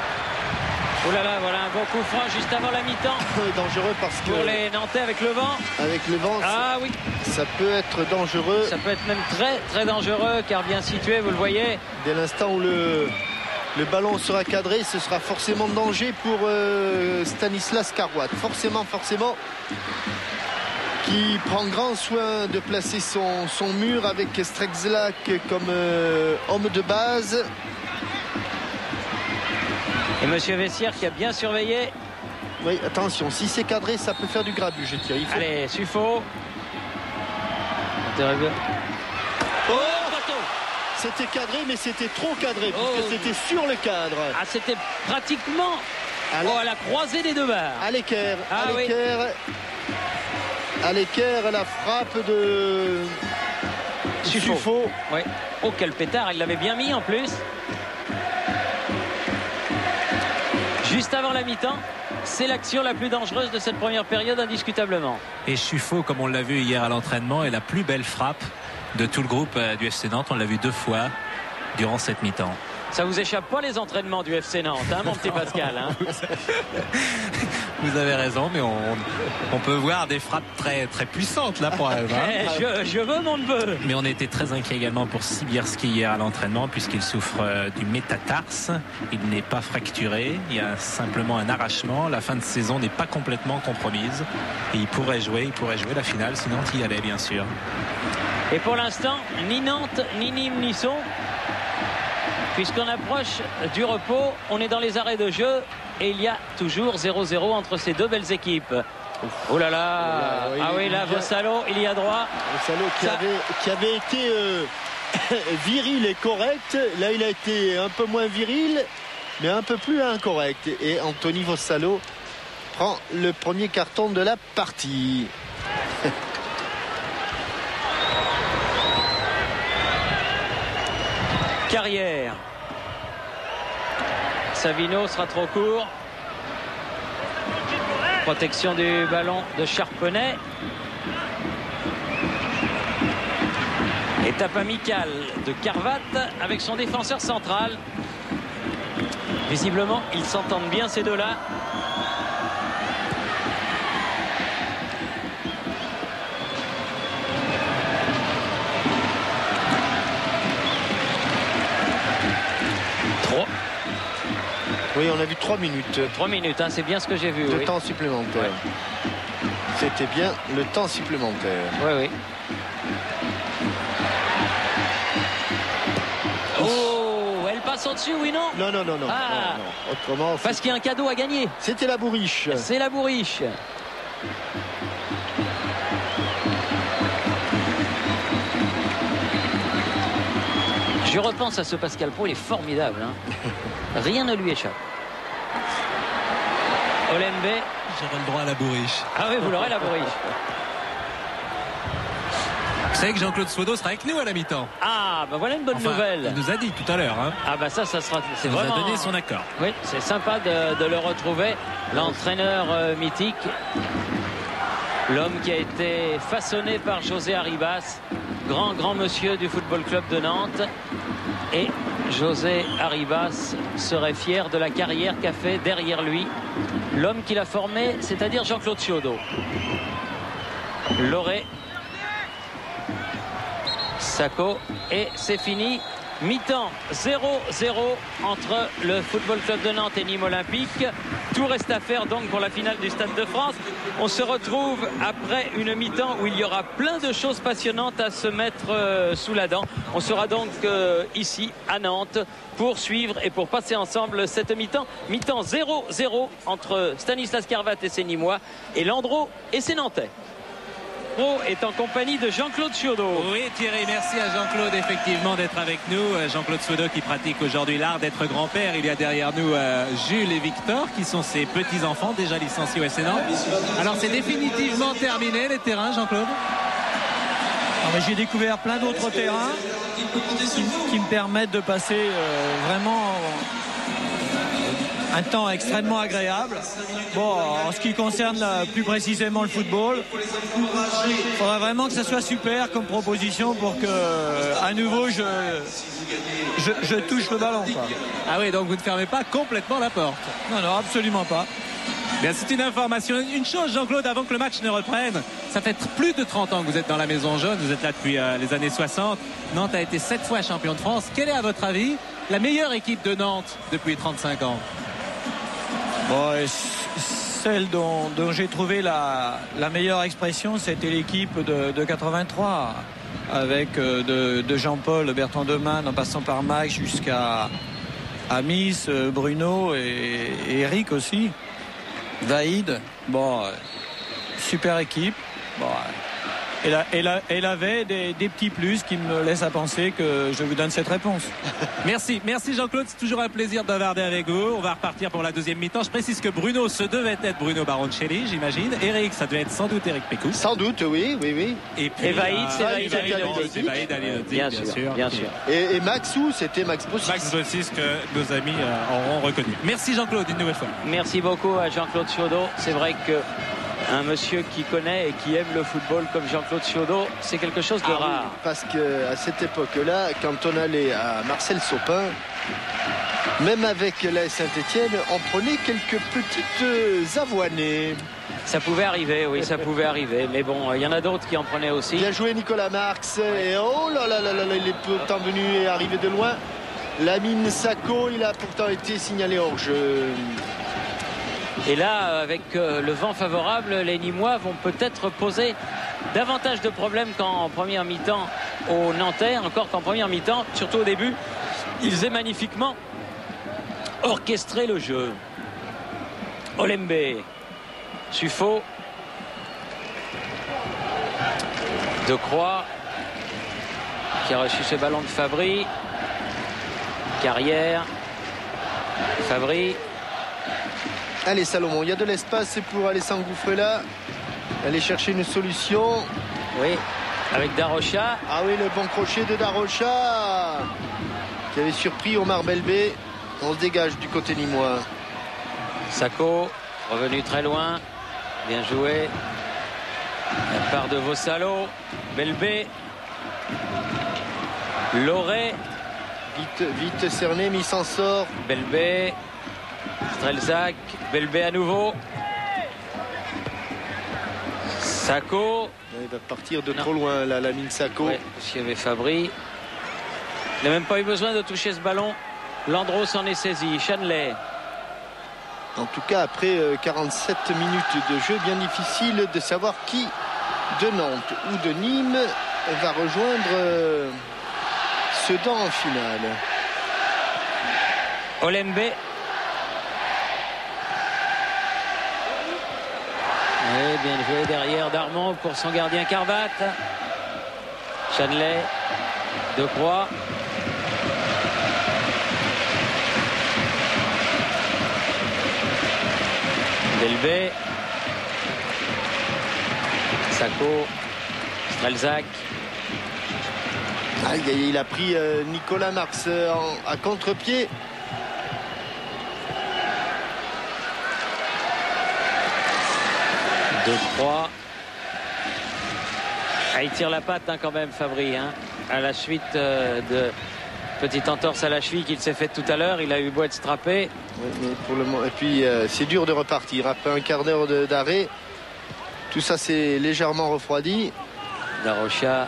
Oh là là, voilà un bon coup franc juste avant la mi-temps. Dangereux parce que pour les Nantais avec le vent. Avec le vent, ah oui, ça peut être dangereux. Ça peut être même très très dangereux car bien situé, vous le voyez. Dès l'instant où le ballon sera cadré, ce sera forcément danger pour Stanislas Carwath. Forcément. Qui prend grand soin de placer son mur avec Strelsac comme homme de base. Et monsieur Vessière qui a bien surveillé. Oui, attention, si c'est cadré, ça peut faire du grabuge, je dirais. Allez, Suffo. Oh, c'était cadré, mais c'était trop cadré, puisque c'était sur le cadre. Ah, c'était pratiquement à la croisée des deux barres. À l'équerre. Ah, oui. À l'équerre, la frappe de Suffo. Oui. Oh, quel pétard, il l'avait bien mis en plus. Juste avant la mi-temps, c'est l'action la plus dangereuse de cette première période, indiscutablement. Et Suffo, comme on l'a vu hier à l'entraînement, est la plus belle frappe de tout le groupe du FC Nantes. On l'a vu 2 fois durant cette mi-temps. Ça vous échappe pas les entraînements du FC Nantes, hein, mon petit Pascal, hein. Vous avez raison, mais on peut voir des frappes très, très puissantes là pour elle. Je veux mon neveu. Mais on était très inquiet également pour Sibierski hier à l'entraînement puisqu'il souffre du métatarse. Il n'est pas fracturé, il y a simplement un arrachement. La fin de saison n'est pas complètement compromise et il pourrait jouer la finale si Nantes y allait bien sûr. Et pour l'instant, ni Nantes, ni Nîmes n'y sont. Puisqu'on approche du repos, on est dans les arrêts de jeu et il y a toujours 0-0 entre ces deux belles équipes. Oh là là, oui, ah oui, là, Vossalo, il y a droit. Vossalo qui avait été viril et correct. Là, il a été un peu moins viril, mais un peu plus incorrect. Et Anthony Vossalo prend le premier carton de la partie. Carrière. Savino sera trop court. Protection du ballon de Charpenay. Étape amicale de Carwath avec son défenseur central. Visiblement, ils s'entendent bien ces deux-là. Oui, on a vu 3 minutes. 3 minutes, hein, c'est bien ce que j'ai vu. Le temps supplémentaire. Ouais. C'était bien le temps supplémentaire. Oui, oui. Oh, elle passe au-dessus, oui, non? Non. Ah. Non. Autrement, parce qu'il y a un cadeau à gagner. C'était la bourriche. C'est la bourriche. Je repense à ce Pascal Pro, il est formidable. Hein. Rien ne lui échappe. Olembe. J'aurai le droit à la bourriche. Ah oui, vous l'aurez la bourriche. Vous savez que Jean-Claude Suodo sera avec nous à la mi-temps. Ah, ben voilà une bonne nouvelle. Il nous a dit tout à l'heure. Hein. Ah ben ça sera. C'est vraiment. Il nous a donné son accord. Oui, c'est sympa de le retrouver. L'entraîneur mythique. L'homme qui a été façonné par José Arribas, grand monsieur du Football Club de Nantes. Et José Arribas serait fier de la carrière qu'a fait derrière lui l'homme qui l'a formé, c'est-à-dire Jean-Claude Suodo. Loré. Sako. Et c'est fini. Mi-temps 0-0 entre le Football Club de Nantes et Nîmes Olympique. Tout reste à faire donc pour la finale du Stade de France. On se retrouve après une mi-temps où il y aura plein de choses passionnantes à se mettre sous la dent. On sera donc ici à Nantes pour suivre et pour passer ensemble cette mi-temps. Mi-temps 0-0 entre Stanislas Carvat et ses Nîmois et Landreau et ses Nantais. Est en compagnie de Jean-Claude Suodo. Oui Thierry, merci à Jean-Claude effectivement d'être avec nous. Jean-Claude Suodo qui pratique aujourd'hui l'art d'être grand-père. Il y a derrière nous Jules et Victor qui sont ses petits-enfants déjà licenciés au SNA. Alors c'est définitivement terminé les terrains, Jean-Claude? J'ai découvert plein d'autres terrains qui me permettent de passer vraiment un temps extrêmement agréable. Bon, en ce qui concerne plus précisément le football, il faudrait vraiment que ça soit super comme proposition pour que à nouveau je touche le ballon, quoi. Ah oui, donc vous ne fermez pas complètement la porte? Non, absolument pas. Bien, c'est une information. Une chose, Jean-Claude, avant que le match ne reprenne, ça fait plus de 30 ans que vous êtes dans la Maison Jaune, vous êtes là depuis les années 60. Nantes a été 7 fois champion de France. Quelle est, à votre avis, la meilleure équipe de Nantes depuis 35 ans? Bon, celle dont j'ai trouvé la meilleure expression, c'était l'équipe de 83, avec de Jean-Paul, Bertrand Demann, en passant par Max jusqu'à Miss, Bruno et Eric aussi. Vaïd, bon, super équipe. Bon, elle avait des petits plus qui me laissent à penser que je vous donne cette réponse. Merci Jean-Claude, c'est toujours un plaisir de bavarder avec vous. On va repartir pour la deuxième mi-temps. Je précise que Bruno, ce devait être Bruno Baroncelli, j'imagine. Eric, ça devait être sans doute Eric Pécou. Sans doute, oui. Et puis Vaïd, c'est Vaïd Aliotti, bien sûr. Et Maxou, c'était Max Bossis. Max Bossis que nos amis auront reconnu. Merci Jean-Claude, une nouvelle fois. Merci beaucoup à Jean-Claude Suodo. C'est vrai que un monsieur qui connaît et qui aime le football comme Jean-Claude Suodo, c'est quelque chose de rare. Oui, parce qu'à cette époque-là, quand on allait à Marcel Sopin, même avec l'AS Saint-Etienne, on prenait quelques petites avoinées. Ça pouvait arriver, oui, ça pouvait arriver. Mais bon, il y en a d'autres qui en prenaient aussi. Bien joué Nicolas Marx. Ouais. Et oh là là là là, il est pourtant venu et arrivé de loin. Lamine Sako, il a pourtant été signalé hors jeu. Et là, avec le vent favorable, les Nîmois vont peut-être poser davantage de problèmes qu'en première mi-temps aux Nantais. Encore qu'en première mi-temps, surtout au début, ils aient magnifiquement orchestré le jeu. Olembe, Suffo, Decroix, qui a reçu ce ballon de Fabry. Carrière, Fabry. Allez Salomon, il y a de l'espace pour aller s'engouffrer là, aller chercher une solution. Oui, avec Darocha. Ah oui, le bon crochet de Darocha qui avait surpris Omar Belbé. On se dégage du côté nîmois. Sako, revenu très loin, bien joué. La part de Vossalo, Belbé, Loré. Vite cerné, mais il s'en sort. Belbé, Strelzak, Belbé à nouveau. Sako. Il va partir de trop loin là, la mine Sako. Ouais, parce qu'il y avait Fabry. Il n'a même pas eu besoin de toucher ce ballon. Landreau s'en est saisi. Chanley. En tout cas, après 47 minutes de jeu, bien difficile de savoir qui de Nantes ou de Nîmes va rejoindre Sedan en finale. Olembe. Oui, bien joué derrière Darmon pour son gardien Carvat. Chanley, Decroix. Delbé. Sacco. Strelzak. Il a pris Nicolas Marx à contre-pied. De 3. Il tire la patte quand même, Fabry, à la suite de petite entorse à la cheville qu'il s'est faite tout à l'heure. Il a eu beau être strappé. Oui, mais pour le moment, et puis c'est dur de repartir après un quart d'heure d'arrêt. Tout ça c'est légèrement refroidi. Darocha.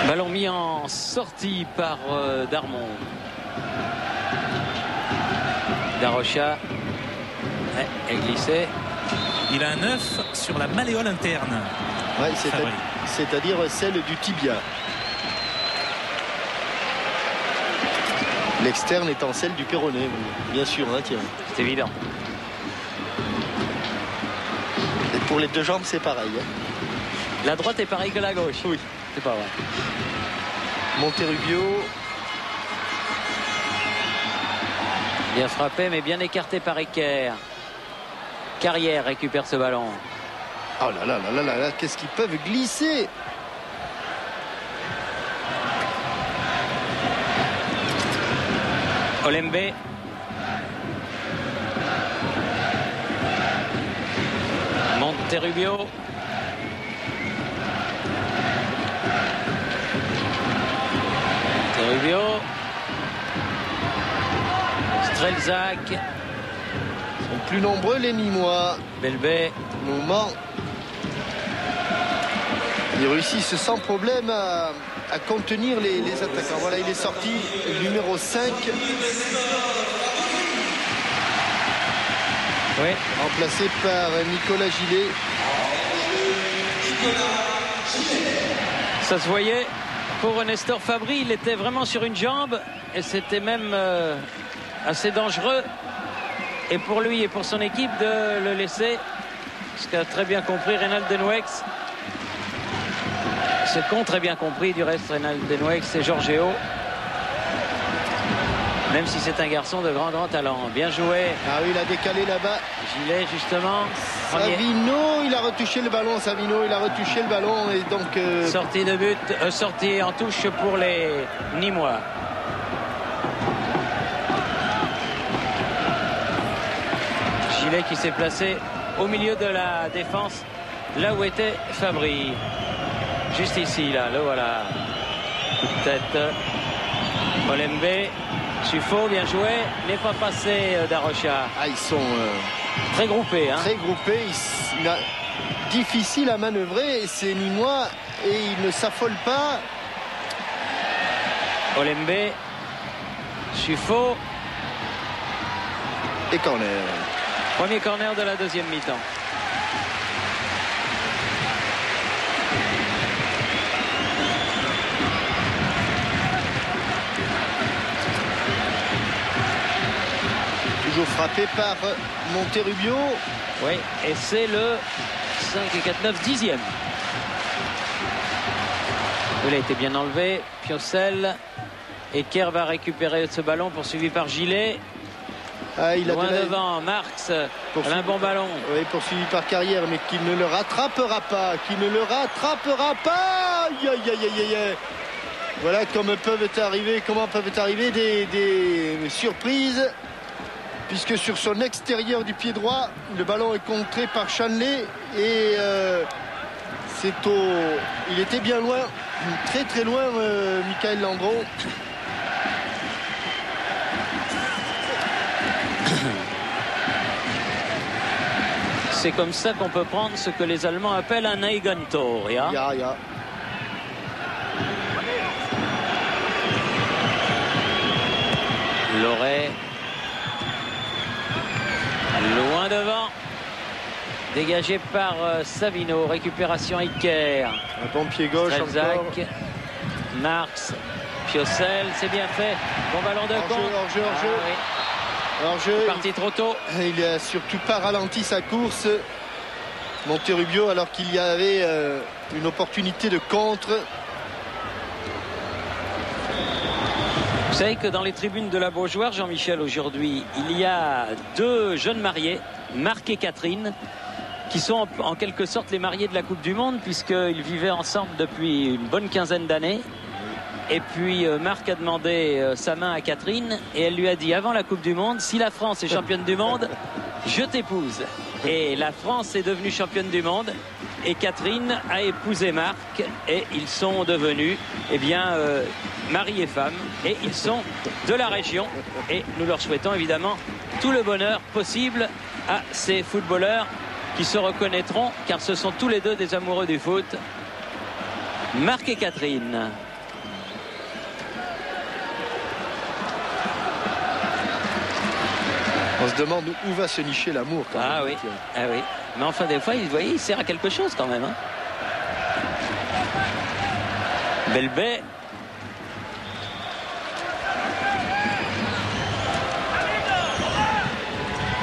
Ballon mis en sortie par Darmon. Darocha est glissé. Il a un œuf sur la malléole interne. Ouais, c'est-à-dire celle du tibia. L'externe étant celle du péroné, bien sûr, tiens. C'est évident. Et pour les deux jambes, c'est pareil. La droite est pareille que la gauche. Oui. C'est pas vrai. Monterrubio. Bien frappé, mais bien écarté par Ecker. Carrière récupère ce ballon. Oh là là là là là, qu'est-ce qu'ils peuvent glisser! Olembe. Monterrubio. Monterrubio. Strelzak. Ils sont plus nombreux les Nîmois. Belbé. Moment. Ils réussissent sans problème à contenir les attaquants. Voilà, il est sorti, le numéro 5. Oui. Remplacé par Nicolas Gillet. Ça se voyait. Pour Nestor Fabry, il était vraiment sur une jambe. Et c'était même assez dangereux. Et pour lui et pour son équipe de le laisser. Ce qu'a très bien compris Reynald Denouex. Ce qu'ont très bien compris du reste Reynald Denouex et Giorgio. Même si c'est un garçon de grand talent. Bien joué. Ah oui, il a décalé là-bas. Gilet justement. Savino, il a retouché le ballon. Savino, il a retouché le ballon. Et donc sortie de but, sortie en touche pour les Nîmois. Gilet qui s'est placé au milieu de la défense, là où était Fabry. Juste ici, là, le voilà. Tête. Olembe. Suffo, bien joué. N'est pas passé Darocha. Ah, ils sont très groupés. Très groupés. Difficile à manœuvrer. C'est Nîmois et ils ne s'affolent pas. Olembe. Suffo. Et corner. Premier corner de la deuxième mi-temps. Toujours frappé par Monterrubio. Oui, et c'est le 5 et 4, 9, 10e. Il a été bien enlevé. Piocel. Ecker va récupérer ce ballon poursuivi par Gilet. Ah, il loin devant, Marx, un bon ballon. Oui, poursuivi par Carrière, mais qui ne le rattrapera pas. Qui ne le rattrapera pas. Aïe, aïe, aïe, aïe, aïe. Voilà comment peuvent arriver des surprises. Puisque sur son extérieur du pied droit, le ballon est contré par Chanley. Et il était bien loin, très très loin, Michael Landreau. C'est comme ça qu'on peut prendre ce que les Allemands appellent un Eigentor. Ja. Loret. Loin devant. Dégagé par Savino. Récupération Ecker. Un bon pied gauche encore. Marx. Piocel. C'est bien fait. Bon ballon de compte. Hors-jeu. Oui. Hors-jeu. Parti trop tôt. Il a surtout pas ralenti sa course. Monterrubio, alors qu'il y avait une opportunité de contre. Vous savez que dans les tribunes de la Beaujoire, Jean-Michel, aujourd'hui, il y a 2 jeunes mariés, Marc et Catherine, qui sont en quelque sorte les mariés de la Coupe du Monde, puisqu'ils vivaient ensemble depuis une bonne quinzaine d'années. Et puis Marc a demandé sa main à Catherine et elle lui a dit avant la Coupe du Monde, si la France est championne du monde, je t'épouse. Et la France est devenue championne du monde et Catherine a épousé Marc et ils sont devenus mari et femme et ils sont de la région et nous leur souhaitons évidemment tout le bonheur possible à ces footballeurs qui se reconnaîtront car ce sont tous les deux des amoureux du foot, Marc et Catherine. On se demande où va se nicher l'amour. Ah oui, ah oui. Mais enfin, des fois, il sert à quelque chose quand même. Hein. Belbé.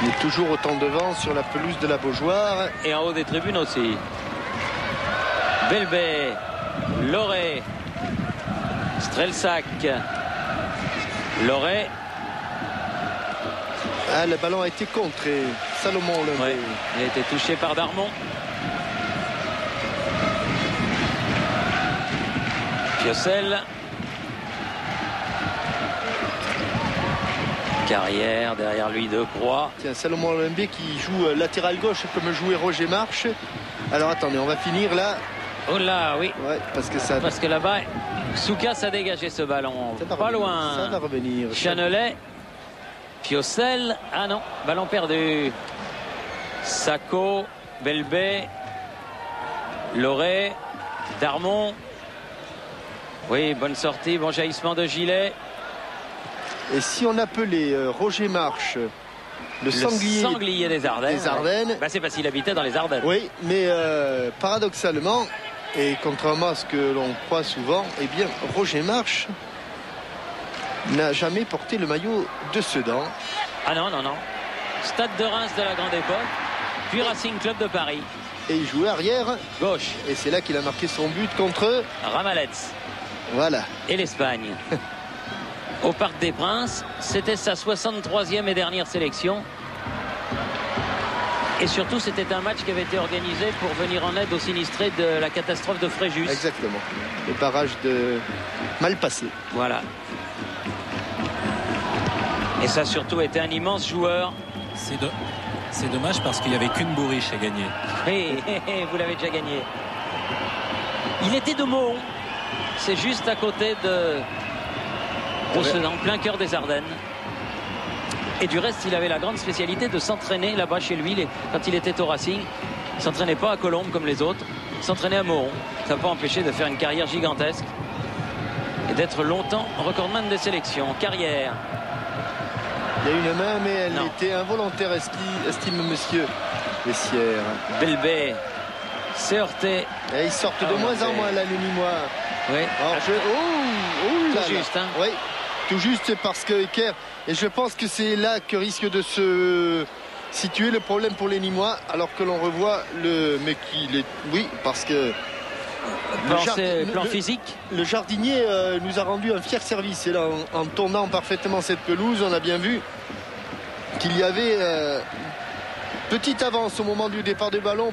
Il est toujours autant de vent sur la pelouse de la Beaujoire. Et en haut des tribunes aussi. Belbé. Loré. Strelsac. Loré. Ah, le ballon a été contré. Salomon Olymbe. Ouais, il a été touché par Darmon. Piocel. Carrière, derrière lui De Croix. Tiens, Salomon Olymbe qui joue latéral gauche comme jouait Roger Marche. Alors attendez, on va finir là. Oh là, oui. Ouais, parce que là-bas, Soukas a dégagé ce ballon. Pas loin. Ça va revenir. Chanelet. Piocel, ah non, ballon perdu. Sacco, Belbé, Loré, Darmon. Oui, bonne sortie, bon jaillissement de gilet. Et si on appelait Roger Marche le sanglier des Ardennes, bah, c'est parce qu'il habitait dans les Ardennes. Oui, mais paradoxalement, et contrairement à ce que l'on croit souvent, eh bien, Roger Marche n'a jamais porté le maillot de Sedan. Ah non, non, non. Stade de Reims de la grande époque, puis Racing Club de Paris. Et il jouait arrière gauche. Et c'est là qu'il a marqué son but contre Ramalets. Voilà. Et l'Espagne. Au Parc des Princes, c'était sa 63e et dernière sélection. Et surtout, c'était un match qui avait été organisé pour venir en aide aux sinistrés de la catastrophe de Fréjus. Exactement. Le barrage de Malpassé. Voilà. Et ça a surtout été un immense joueur. C'est dommage parce qu'il n'y avait qu'une bourriche à gagner. Vous l'avez déjà gagné. Il était de Mohon. C'est juste à côté de Sedan, plein cœur des Ardennes. Et du reste, il avait la grande spécialité de s'entraîner là-bas chez lui quand il était au Racing. Il ne s'entraînait pas à Colombes comme les autres. Il s'entraînait à Mohon. Ça n'a pas empêché de faire une carrière gigantesque et d'être longtemps recordman des sélections. Carrière. Il y a une main, mais elle était involontaire, estime monsieur Bessières. Belbé s'est heurté. Et ils sortent de moins en moins, là, les Nîmois. Oui. Tout juste, hein. Oui, tout juste parce que Eker. Et je pense que c'est là que risque de se situer le problème pour les Nîmois, alors que l'on revoit le mec qui est. Oui, parce que. Plan physique. Le jardinier nous a rendu un fier service. Et là, en tournant parfaitement cette pelouse, on a bien vu qu'il y avait petite avance au moment du départ du ballon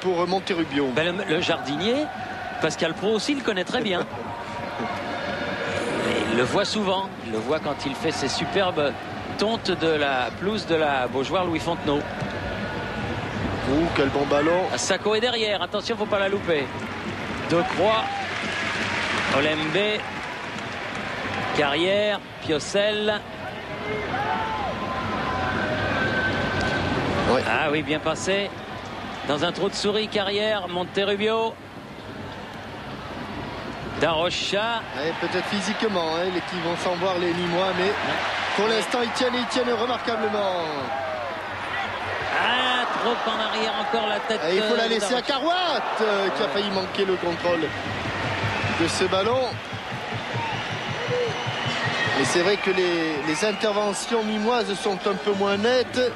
pour Monterrubio. Ben, le jardinier, Pascal Pro aussi le connaît très bien. Il le voit souvent. Il le voit quand il fait ses superbes tontes de la pelouse de la Beaujoire Louis Fontenot. Quel bon ballon. Sacco est derrière, attention, faut pas la louper. De Croix, Olymbe, Carrière, Piocel. Ouais. Ah oui, bien passé. Dans un trou de souris, Carrière, Monterrubio. Darocha. Peut-être physiquement, qui vont s'en voir les Nîmois, mais pour l'instant, ils tiennent remarquablement. Ah, trop en arrière encore la tête. Et il faut la laisser à Carouat qui a failli manquer le contrôle de ce ballon. Et c'est vrai que les interventions nîmoises sont un peu moins nettes.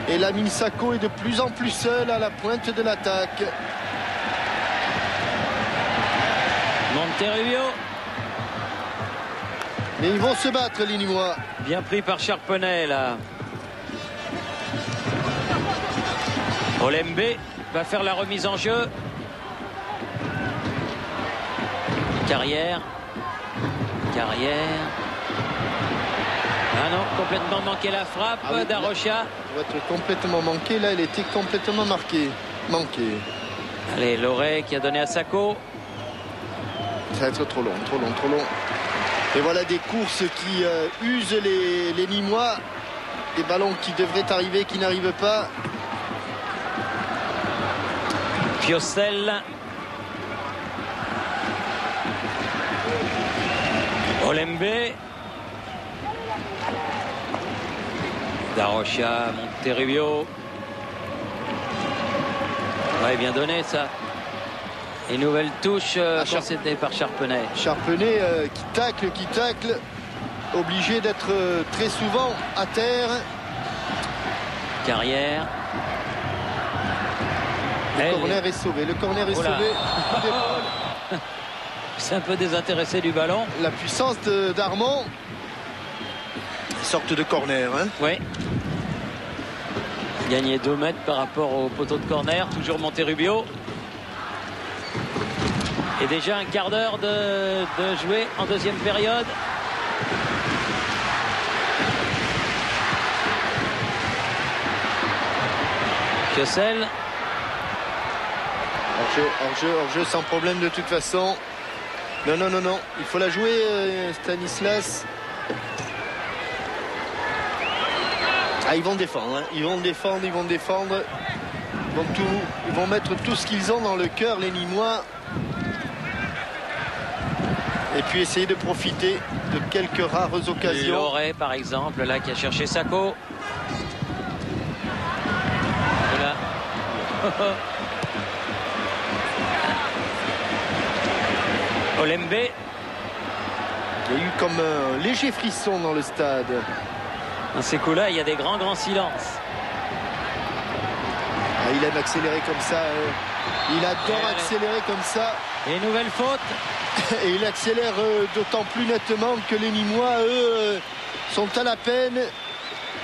Et Lamine Sacco est de plus en plus seul à la pointe de l'attaque. Monterrubio. Mais ils vont se battre, les Nîmois. Bien pris par Charpenay là. Olembe va faire la remise en jeu. Carrière. Ah non, complètement manqué la frappe d'Arocha. Elle doit être complètement manquée. Là, elle était complètement manquée. Allez, Loré qui a donné à Sako. Ça va être trop long. Et voilà des courses qui usent les Nîmois. Des ballons qui devraient arriver, qui n'arrivent pas. Piocel. Olembe. Darocha, Monterrubio. Ouais, bien donné ça. Et nouvelle touche concédée par Charpenay. Charpenay qui tacle. Obligé d'être très souvent à terre. Carrière. Le corner est sauvé. C'est un peu désintéressé du ballon. La puissance d'Armand. Sorte de corner. Hein. Oui. Gagné 2 mètres par rapport au poteau de corner. Toujours Monterrubio. Et déjà un quart d'heure de jouer en deuxième période. Piocel. Hors-jeu sans problème de toute façon. Non. Il faut la jouer, Stanislas. Ah, ils vont défendre. Hein. Ils vont défendre. Ils vont mettre tout ce qu'ils ont dans le cœur, les Nîmois. Et puis essayer de profiter de quelques rares occasions. Loré, par exemple, là, qui a cherché Sako. Voilà. Olembe. Il y a eu comme un léger frisson dans le stade. Dans ces coups-là, il y a des grands silences. Ah, il aime accélérer comme ça. Il adore accélérer comme ça. Et nouvelle faute. Et il accélère d'autant plus nettement que les Nîmois, eux, sont à la peine.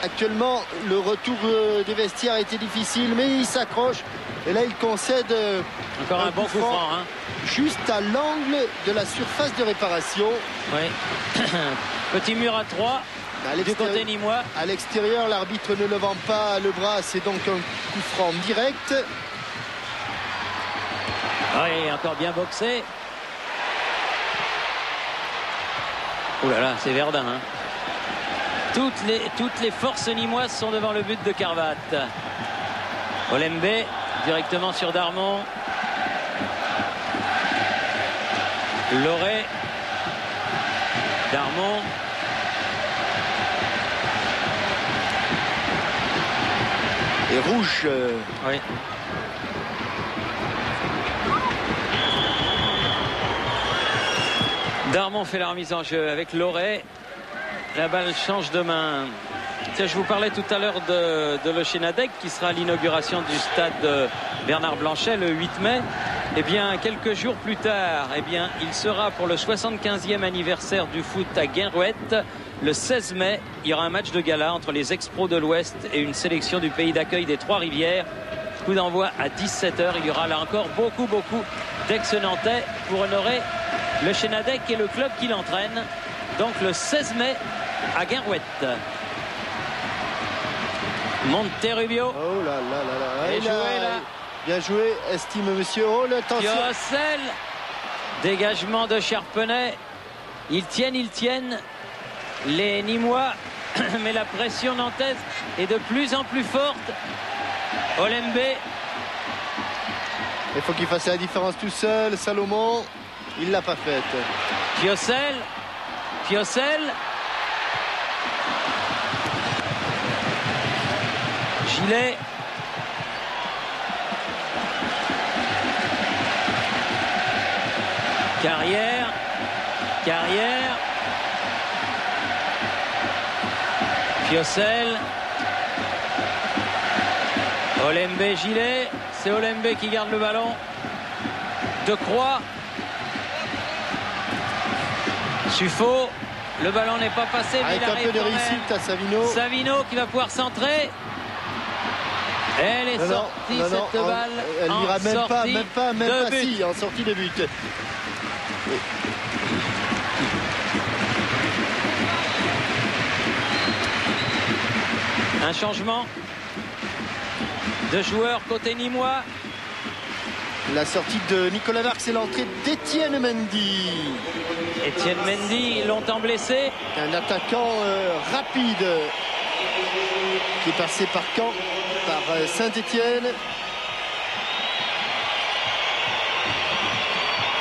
Actuellement, le retour des vestiaires a été difficile, mais il s'accroche. Et là, il concède encore un bon coup franc. Hein. Juste à l'angle de la surface de réparation. Oui. Petit mur à 3 du côté nîmois. À l'extérieur, l'arbitre ne levant pas le bras, c'est donc un coup franc direct. Oui, encore bien boxé. Ouh là là, c'est Verdun. Hein. Toutes les forces nîmoises sont devant le but de Carvat. Olembe directement sur Darmon. Loré. Darmon. Et rouge. Oui. Darmon fait la remise en jeu avec Loré. La balle change de main. Tiens, je vous parlais tout à l'heure de Le Chénadec qui sera à l'inauguration du stade Bernard Blanchet le 8 mai. Eh bien, quelques jours plus tard, eh bien, il sera pour le 75e anniversaire du foot à Guinrouette. Le 16 mai, il y aura un match de gala entre les ex-pros de l'Ouest et une sélection du pays d'accueil des Trois-Rivières. Coup d'envoi à 17h. Il y aura là encore beaucoup d'ex-nantais pour honorer Le Chénadec et le club qui l'entraîne. Donc le 16 mai à Guinrouette. Monterrubio. Oh là là là là. Bien joué là. Bien joué, estime monsieur Hall. Attention. Piocel. Dégagement de Charpenay. Ils tiennent. Les Nîmois. Mais la pression nantaise est de plus en plus forte. Olembe. Il faut qu'il fasse la différence tout seul. Salomon, il l'a pas faite. Piocel. Gilet. Carrière. Piocel. Olembe, Gilet. C'est Olembe qui garde le ballon. De Croix. Suffo. Le ballon n'est pas passé, mais avec il un arrive peu de quand même. réussite à Savino. Savino qui va pouvoir centrer. Elle est sortie cette balle. Elle n'ira même pas, de but. si, en sortie de but. Un changement de joueur côté nîmois. La sortie de Nicolas Marx et l'entrée d'Étienne Mendy. Étienne Mendy, longtemps blessé. Un attaquant rapide qui est passé par Caen, par Saint-Étienne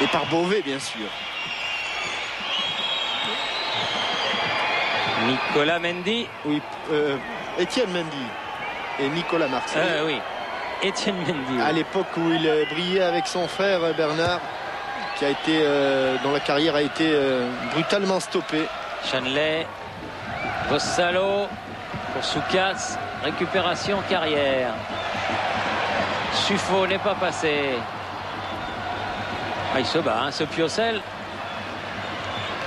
et par Beauvais, bien sûr. Nicolas Mendy. Oui, Étienne Mendy et Nicolas Marx. Oui, Étienne Mendy. À l'époque où il brillait avec son frère Bernard, qui a été, dont la carrière a été brutalement stoppée. Chanley, Vossalo pour Soukas, récupération carrière. Suffo n'est pas passé. Il se bat, ce Piocel.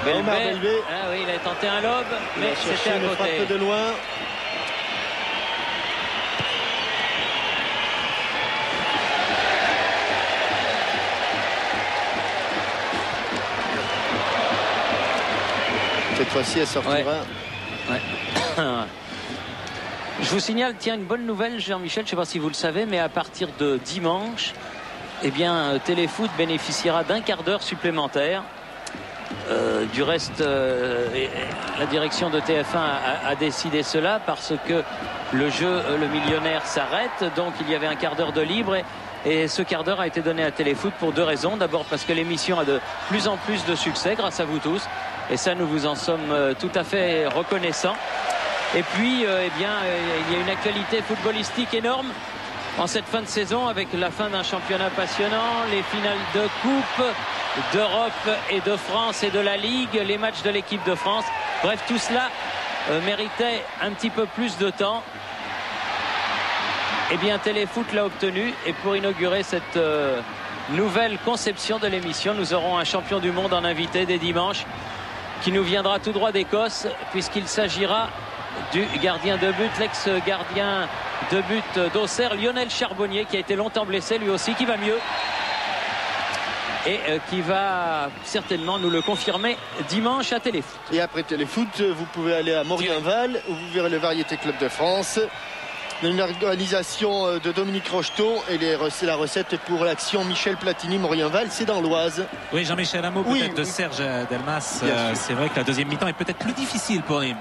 Omar Belbé. Ah oui, il a tenté un lob, mais c'était à une côté. frappe de loin. Cette fois-ci, elle sortira. Ouais. Je vous signale, tiens, une bonne nouvelle, Jean-Michel, je ne sais pas si vous le savez, mais à partir de dimanche, eh bien, Téléfoot bénéficiera d'un quart d'heure supplémentaire. Du reste, la direction de TF1 a décidé cela parce que le jeu Le Millionnaire s'arrête, donc il y avait un quart d'heure de libre et ce quart d'heure a été donné à Téléfoot pour deux raisons. D'abord parce que l'émission a de plus en plus de succès grâce à vous tous et ça, nous vous en sommes tout à fait reconnaissants. Et puis, il y a une actualité footballistique énorme en cette fin de saison avec la fin d'un championnat passionnant, les finales de Coupe d'Europe et de France et de la Ligue, les matchs de l'équipe de France. Bref, tout cela méritait un petit peu plus de temps. Eh bien, Téléfoot l'a obtenu et pour inaugurer cette nouvelle conception de l'émission, nous aurons un champion du monde en invité dès dimanche qui nous viendra tout droit d'Écosse puisqu'il s'agira du gardien de but, l'ex-gardien de but d'Auxerre, Lionel Charbonnier, qui a été longtemps blessé lui aussi, qui va mieux et qui va certainement nous le confirmer dimanche à Téléfoot. Et après Téléfoot, vous pouvez aller à Morienval où vous verrez le Variété Club de France, une organisation de Dominique Rocheteau et c'est la recette pour l'action Michel Platini Morienval, c'est dans l'Oise. Oui, Jean-Michel, un mot peut-être de Serge Delmas. C'est vrai que la deuxième mi-temps est peut-être plus difficile pour Nîmes.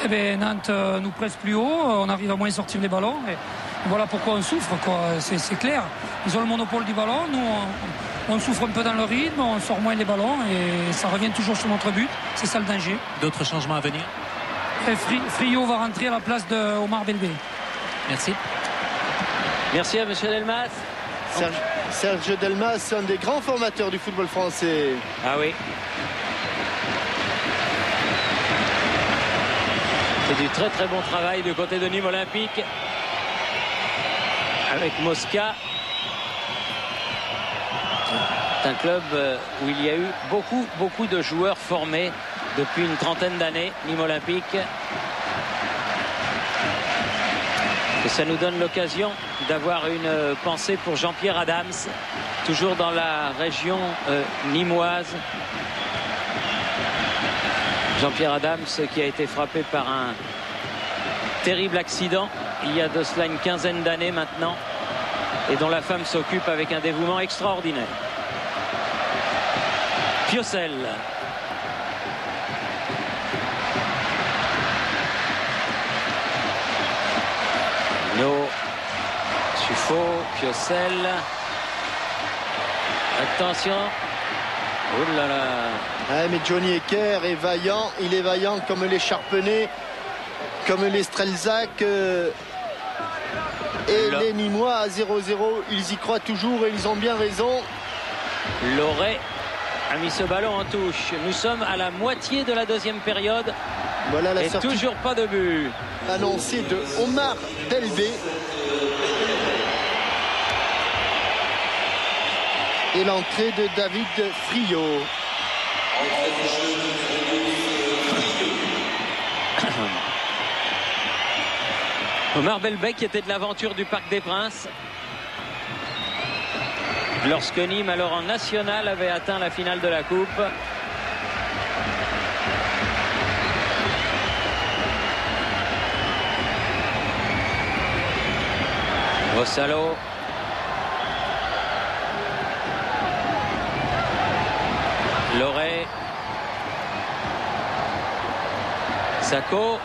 Eh bien, Nantes nous presse plus haut, on arrive à moins sortir les ballons et voilà pourquoi on souffre, quoi. C'est clair. Ils ont le monopole du ballon, nous on souffre un peu dans le rythme, on sort moins les ballons et ça revient toujours sur notre but, c'est ça le danger. D'autres changements à venir? Friot va rentrer à la place de Omar Belbé. Merci. Merci à M. Delmas. Serge Delmas, un des grands formateurs du football français. Ah oui. C'est du très très bon travail du côté de Nîmes Olympique avec Mosca. C'est un club où il y a eu beaucoup de joueurs formés depuis une trentaine d'années, Nîmes Olympique. Et ça nous donne l'occasion d'avoir une pensée pour Jean-Pierre Adams, toujours dans la région nîmoise. Jean-Pierre Adams qui a été frappé par un terrible accident il y a de cela une quinzaine d'années maintenant et dont la femme s'occupe avec un dévouement extraordinaire. Piocel. No. Suffo, Piocel. Attention. Oh là là. Ah, mais Johnny Ecker est vaillant, il est vaillant comme les Charpenais, comme les Strelzak et les Nîmois à 0-0. Ils y croient toujours et ils ont bien raison. Loret a mis ce ballon en touche. Nous sommes à la moitié de la deuxième période. Voilà la et sortie toujours pas de but. Annoncée de Omar Belbé. Et l'entrée de David Friot. Omar Belbek qui était de l'aventure du Parc des Princes lorsque Nîmes, alors en national, avait atteint la finale de la Coupe. Rossalo. Loré. Sacco.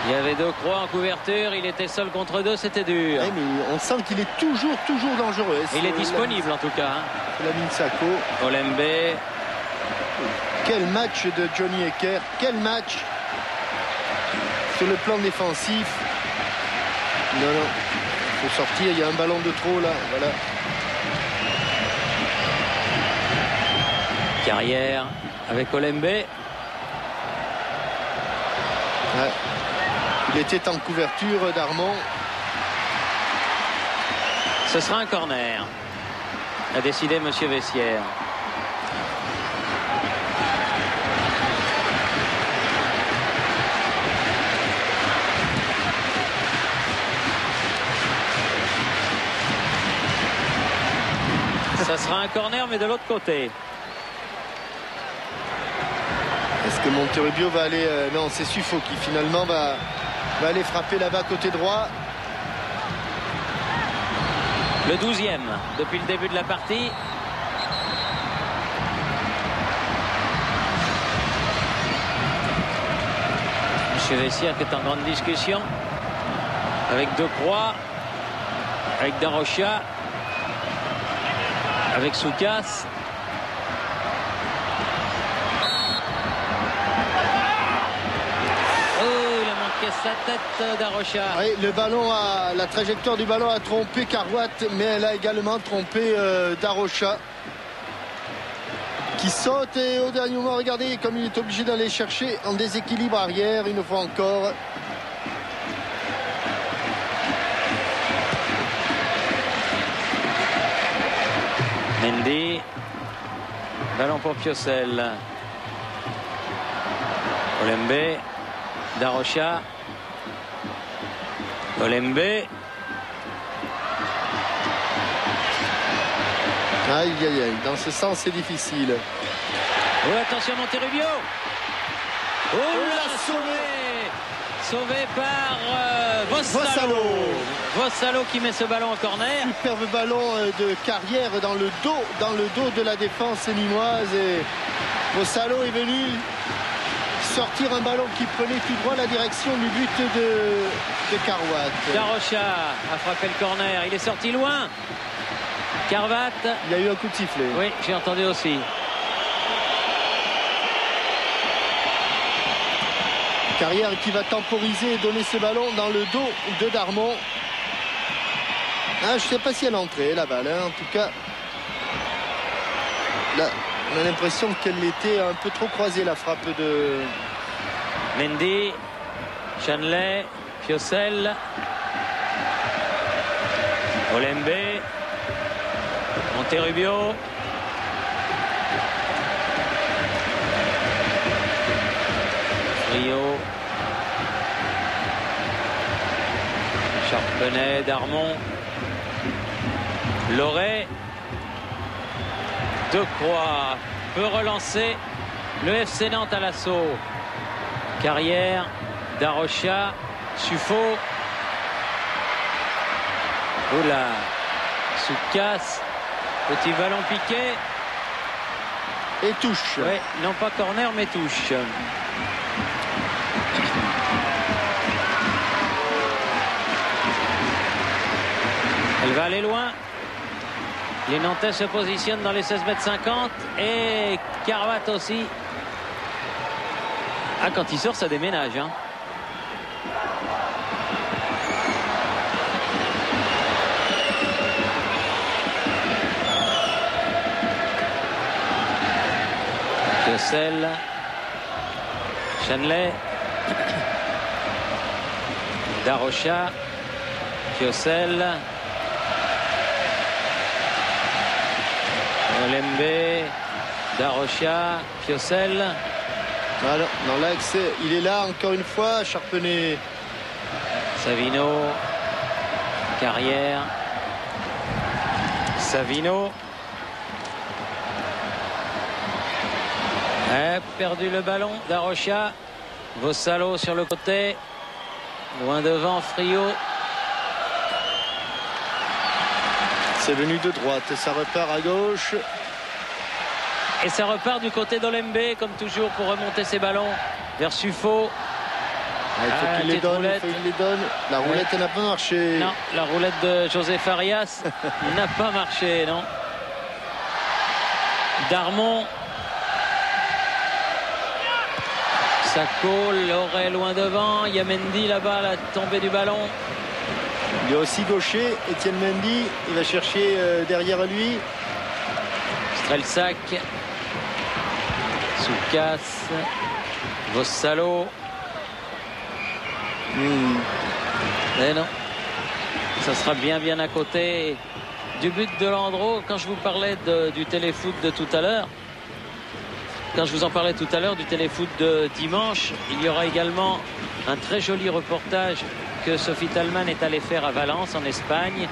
Il y avait deux croix en couverture, il était seul contre deux, c'était dur. Oui, mais on sent qu'il est toujours dangereux. Il est disponible en tout cas. Lamine Sacco. Olembe. Quel match de Johnny Hekker. Quel match sur le plan défensif. Non, il faut sortir, il y a un ballon de trop là. Voilà. Carrière avec Olembe. Ouais. Il était en couverture, Darmon. Ce sera un corner, a décidé Monsieur Vessière. Ça sera un corner, mais de l'autre côté. Est-ce que Monterrubio va aller... non, c'est Suffo qui finalement va aller frapper là-bas côté droit. Le 12e depuis le début de la partie. Monsieur Vessière qui est en grande discussion avec Decroix, avec Darocha, avec Soukas. Sa tête d'Arocha. Oui, la trajectoire du ballon a trompé Carwatt, mais elle a également trompé Darocha qui saute et au dernier moment, regardez comme il est obligé d'aller chercher en déséquilibre arrière une fois encore. Mendy, ballon pour Piocel. Olembe, Darocha. Olembe. Aïe, aïe, aïe. Dans ce sens, c'est difficile. Oh, attention, Monterrubio. Oh là, sauvé par Vossalo. Vossalo qui met ce ballon en corner. Superbe ballon de Carrière dans le dos de la défense nîmoise. Et Vossalo est venu sortir un ballon qui prenait tout droit la direction du but de Carwatt. Darocha a frappé le corner, il est sorti loin. Carwatt. Il y a eu un coup de sifflet. Oui, j'ai entendu aussi. Carrière qui va temporiser et donner ce ballon dans le dos de Darmon. Je ne sais pas si elle est entrée la balle, hein. En tout cas là on a l'impression qu'elle était un peu trop croisée, la frappe de Mendy, Chanley, Piocel, Olembe, Monterrubio. Rio, Charpenay, Darmon, Loré. Decroix peut relancer le FC Nantes à l'assaut. Carrière, Darocha, Suffo. Oula, Soukas, petit ballon piqué. Et touche. Oui, non pas corner mais touche. Elle va aller loin. Les Nantais se positionnent dans les 16,50 m et Carwatt aussi. Ah, quand il sort, ça déménage. Hein. Piocel, Chanley, Darocha, Piocel. Olembe, Darocha, Piocel. Voilà, dans l'axe, il est là encore une fois. Charpenay Savino. Carrière. Savino. Perdu le ballon. Darocha. Vossalo sur le côté. Loin devant, Frio. C'est venu de droite, ça repart à gauche. Et ça repart du côté d'Olembe, comme toujours, pour remonter ses ballons vers Suffo. Il faut qu'il les donne, La roulette n'a pas marché. Non, la roulette de José Farias n'a pas marché, non. Darmon. Sacco, Loré loin devant. Il y a Mendy là-bas, la tombée du ballon. Il est aussi gaucher, Étienne Mendy. Il va chercher derrière lui. Strelsac. Soukas. Vossalo. Mais non. Ça sera bien à côté du but de Landreau. Quand je vous parlais du téléfoot de tout à l'heure, quand je vous en parlais tout à l'heure du téléfoot de dimanche, il y aura également un très joli reportage que Sophie Thalmann est allée faire à Valence en Espagne,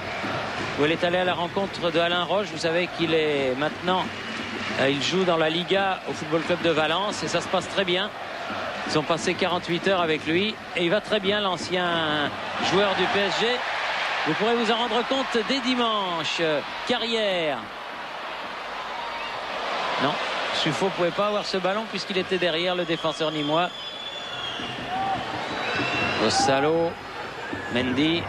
où elle est allée à la rencontre de Alain Roche. Vous savez qu'il est maintenant, il joue dans la Liga au Football Club de Valence et ça se passe très bien. Ils ont passé 48 heures avec lui et il va très bien, l'ancien joueur du PSG. Vous pourrez vous en rendre compte dès dimanche. Carrière. Non, Suffo ne pouvait pas avoir ce ballon puisqu'il était derrière le défenseur nîmois. Vossalo. Mendy.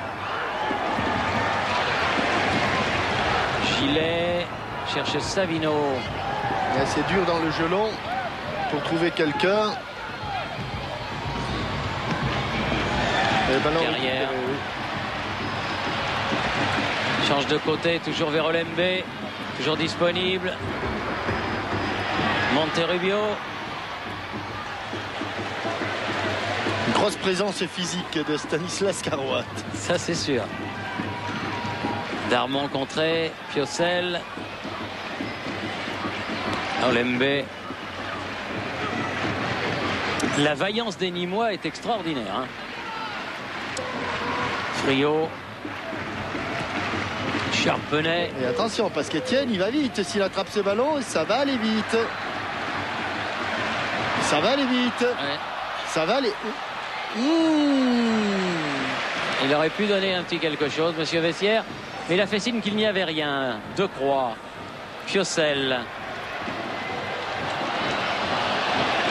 Gilet. Cherche Savino. C'est dur dans le jeu long pour trouver quelqu'un. Carrière. Change de côté, toujours vers Olembe. Toujours disponible. Monterrubio. Une grosse présence physique de Stanislas Karouat. Ça c'est sûr. Darmon contré. Piocel. Olembe. La vaillance des Nîmois est extraordinaire. Hein. Frio. Charpenay. Et attention, parce qu'Étienne, il va vite. S'il attrape ce ballon, ça va aller vite. Ça va aller vite. Ouais. Ça va aller... Il aurait pu donner un petit quelque chose, monsieur Vessière, mais il a fait signe qu'il n'y avait rien. De Croix. Piocel.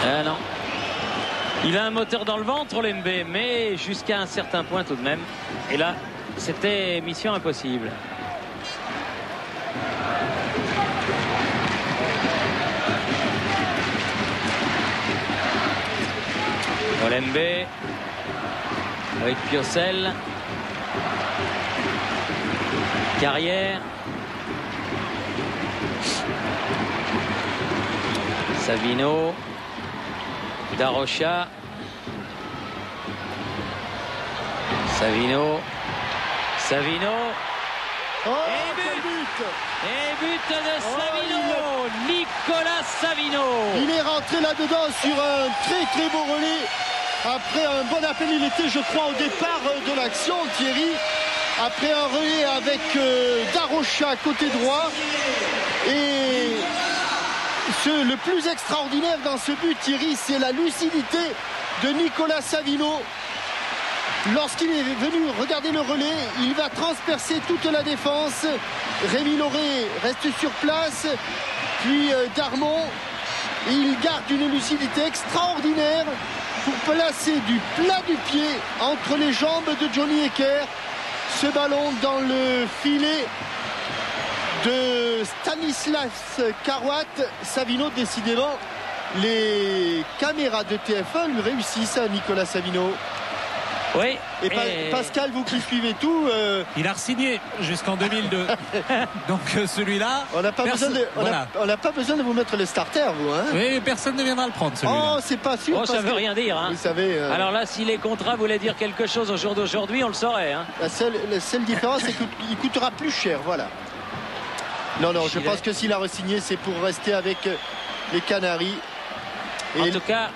Ah non. Il a un moteur dans le ventre, Olembe, mais jusqu'à un certain point tout de même. Et là, c'était mission impossible. Olembe avec Piocel. Carrière. Savino. Darocha. Savino. Oh, Et but de Savino. Nicolas Savino. Il est rentré là-dedans sur un très beau relais. Après un bon appel, il était, je crois, au départ de l'action, Thierry. Après un relais avec Darocha côté droit. Et le plus extraordinaire dans ce but, Thierry, c'est la lucidité de Nicolas Savino. Lorsqu'il est venu regarder le relais, il va transpercer toute la défense. Rémi Lauré reste sur place. Puis Darmon. Il garde une lucidité extraordinaire pour placer du plat du pied entre les jambes de Johnny Hecker. Ce ballon dans le filet de Stanislas Karouat. Savino, décidément, les caméras de TF1 lui réussissent à Nicolas Savino. Oui. Et Pascal, vous qui suivez tout... Il a re-signé jusqu'en 2002. Donc celui-là... On n'a pas, pas besoin de vous mettre le starter, vous. Hein. Oui, personne ne viendra le prendre, celui-là. Oh, c'est pas sûr. Oh, ça veut rien dire. Hein. Vous savez... Alors là, si les contrats voulaient dire quelque chose au jour d'aujourd'hui, on le saurait. Hein. La seule différence, c'est qu'il coûtera plus cher, voilà. Non, je pense que s'il a re-signé, c'est pour rester avec les Canaries. En tout cas...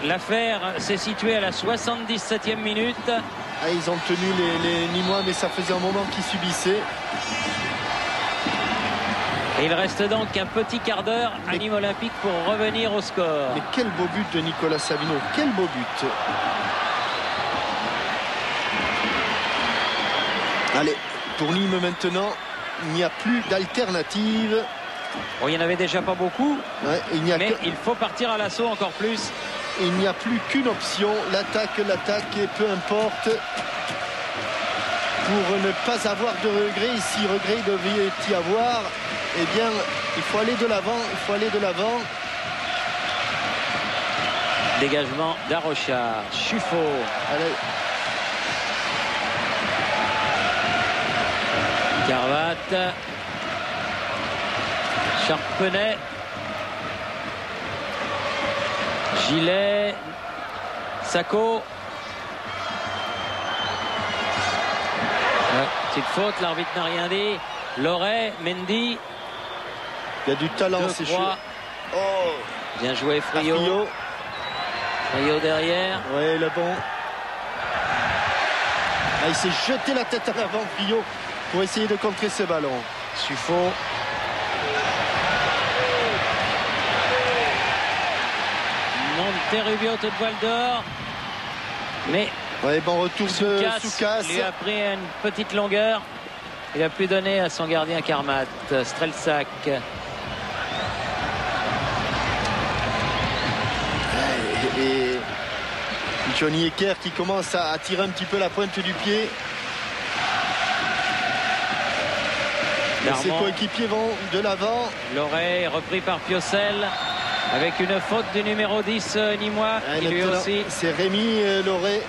L'affaire s'est située à la 77e minute. Ah, ils ont tenu les Nîmois, mais ça faisait un moment qu'ils subissaient. Et il reste donc un petit quart d'heure à Nîmes Olympique pour revenir au score. Mais quel beau but de Nicolas Savino, quel beau but. Allez, pour Nîmes maintenant, il n'y a plus d'alternative. Bon, il n'y en avait déjà pas beaucoup, Ouais, mais il faut partir à l'assaut encore plus. Il n'y a plus qu'une option, l'attaque, et peu importe. Pour ne pas avoir de regrets, si regret il devait y avoir, eh bien, il faut aller de l'avant, Dégagement d'Arocha, Chuffo. Allez. Carvat. Charpenay. Gilet. Sacco. Petite faute, l'arbitre n'a rien dit. Loret, Mendy. Il y a du talent, c'est chaud. Oh, bien joué, Friot. Friot derrière. Ouais, le bon. Ah, il s'est jeté la tête à l'avant, Friot, pour essayer de contrer ce ballon. Suffo. Monterrubio, toute voile d'or. Mais ouais, bon retour de Soukas. Il a pris une petite longueur. Il a pu donner à son gardien Karmat. Strelsak. Et Johnny Ecker qui commence à tirer un petit peu la pointe du pied. Ses coéquipiers vont de l'avant. Loret repris par Piocel avec une faute du numéro 10 Nîmois. Et lui aussi. C'est Rémi Loret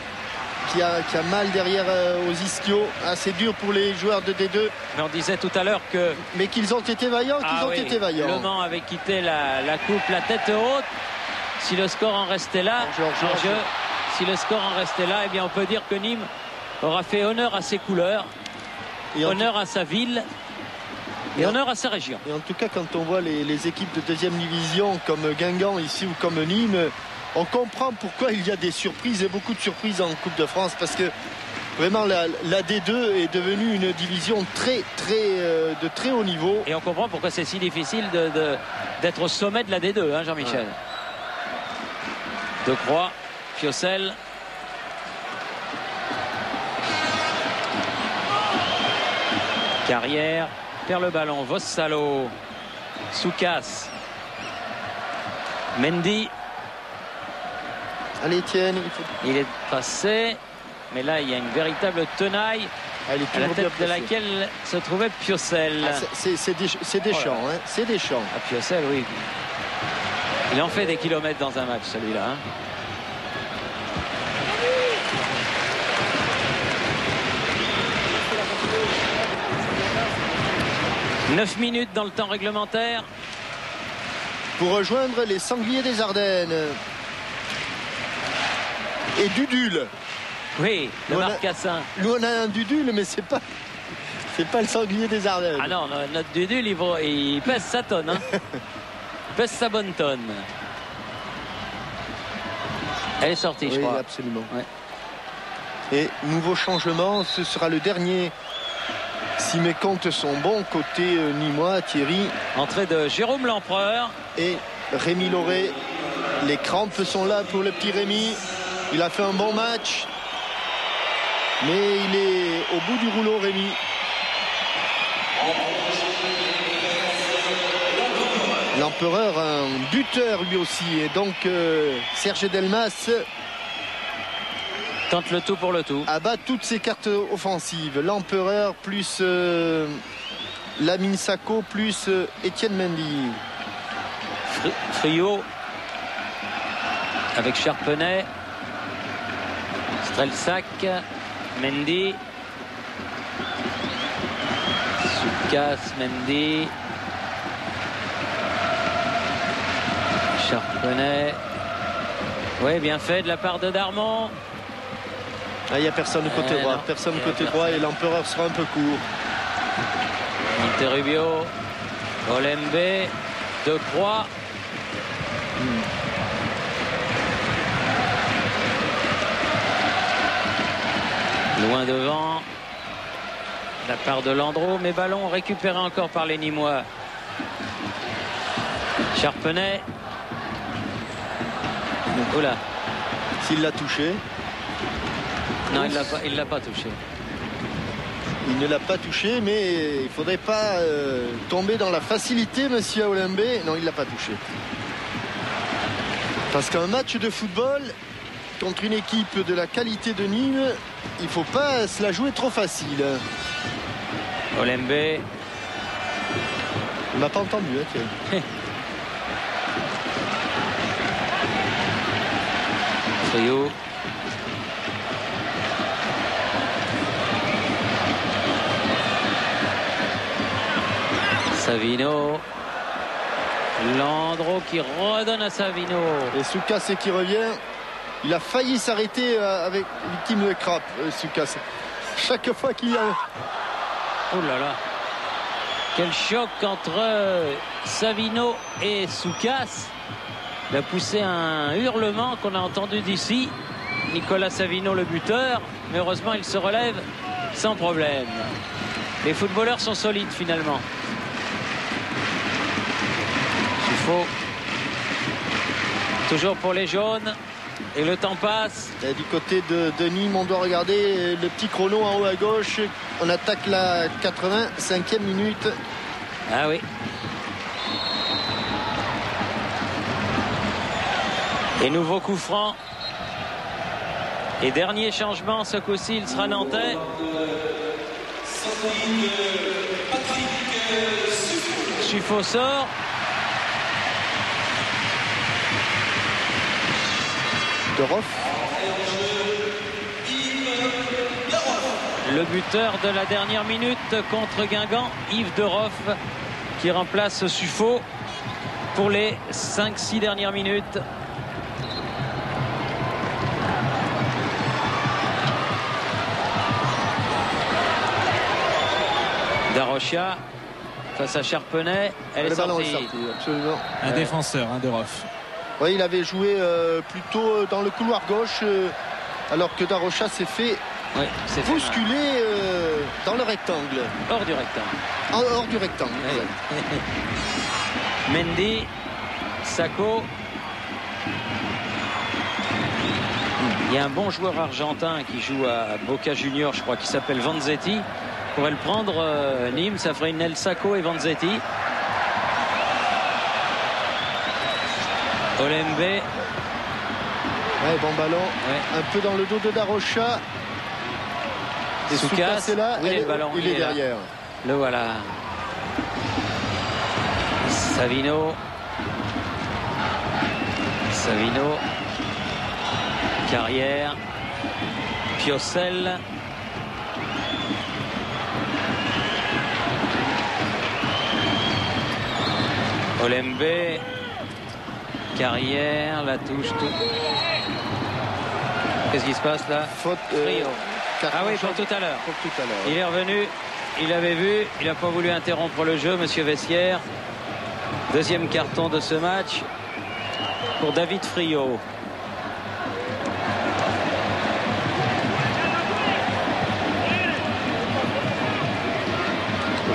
qui a mal derrière aux ischios. C'est dur pour les joueurs de D2. Mais on disait tout à l'heure que... Mais qu'ils ont été vaillants, Le Mans avait quitté la coupe la tête haute. Si le score en restait là, si le score en restait là, eh bien on peut dire que Nîmes aura fait honneur à ses couleurs, honneur à sa ville et honneur à sa région. Et en tout cas, quand on voit les équipes de deuxième division comme Guingamp ici ou comme Nîmes, on comprend pourquoi il y a des surprises et beaucoup de surprises en Coupe de France, parce que vraiment la D2 est devenue une division de très haut niveau. Et on comprend pourquoi c'est si difficile d'être au sommet de la D2, hein, Jean-Michel. Ouais. De Croix, Piocel. Carrière, perd le ballon, Vossalo, Soukas, Mendy. Allez, Étienne, il est passé, mais là il y a une véritable tenaille à la tête de laquelle se trouvait Piocel. C'est Deschamps, hein. C'est Deschamps. Ah, Piocel, oui. Il en fait des kilomètres dans un match, celui-là. Hein. « 9 minutes dans le temps réglementaire. » Pour rejoindre les Sangliers des Ardennes. Et Dudul. Oui, le Marcassin. Nous on a un Dudul, mais c'est pas le Sanglier des Ardennes. Ah non, notre Dudul, il pèse sa tonne. Hein. Il pèse sa bonne tonne. Elle est sortie, je crois. Oui, absolument. Ouais. Et nouveau changement, ce sera le dernier. Si mes comptes sont bons, côté Nîmois, Thierry. Entrée de Jérôme L'Empereur. Et Rémi Loret. Les crampes sont là pour le petit Rémi. Il a fait un bon match. Mais il est au bout du rouleau, Rémi. L'Empereur, un buteur lui aussi. Et donc, Serge Delmas tente le tout pour le tout. Abat toutes ses cartes offensives. L'Empereur plus Lamine Sacco plus Étienne Mendy. Friot avec Charpenay. Strelsak. Mendy. Soukas, Mendy. Charpenay. Oui, bien fait de la part de Darmon. Il n'y a personne du côté droit. Personne du côté droit et l'Empereur sera un peu court. Monterubio. Olembe. De Croix. Loin devant. La part de Landreau, mais ballon récupéré encore par les Nîmois. Charpenay. Oula. S'il l'a touché. Non, il l'a pas touché. Il ne l'a pas touché, mais il ne faudrait pas tomber dans la facilité, monsieur Olembe. Non, il ne l'a pas touché. Parce qu'un match de football contre une équipe de la qualité de Nîmes, il ne faut pas se la jouer trop facile. Olembe. Il m'a pas entendu, hein, tiens. Trio. Savino. Landreau qui redonne à Savino. Et Soukas qui revient. Il a failli s'arrêter avec victime de crappe, Soukas. Chaque fois qu'il y a... Oh là là. Quel choc entre Savino et Soukas. Il a poussé un hurlement qu'on a entendu d'ici. Nicolas Savino, le buteur. Mais heureusement, il se relève sans problème. Les footballeurs sont solides finalement. Suffo. Toujours pour les jaunes. Et le temps passe. Et du côté de Nîmes, on doit regarder le petit chrono en haut à gauche. On attaque la 85e minute. Ah oui. Et nouveau coup franc. Et dernier changement, ce coup-ci, il sera nantais. Suffo sort. Doroff. Le buteur de la dernière minute contre Guingamp, Yves Doroff, qui remplace Suffo pour les 5-6 dernières minutes. Darocha face à Charpenay, elle est sortie. Absolument. Un défenseur, Doroff. Oui, il avait joué plutôt dans le couloir gauche, alors que Darocha s'est fait bousculer dans le rectangle. Hors du rectangle. Hors du rectangle. Mendy, Sacco. Il y a un bon joueur argentin qui joue à Boca Junior, je crois, qui s'appelle Vanzetti. On pourrait le prendre, Nîmes, ça ferait une El Sacco et Vanzetti. Olembe. Ouais, bon ballon. Ouais. Un peu dans le dos de Darocha. Et Soukas est là. Oui, le ballon, il est derrière. Le voilà. Savino. Carrière. Piocel. Olembe. Carrière, la touche, tout. Qu'est-ce qui se passe là? Faute. Trio. Ah oui, pour tout à l'heure. Il est revenu, il avait vu, il n'a pas voulu interrompre le jeu, monsieur Vessière. Deuxième carton de ce match pour David Friot.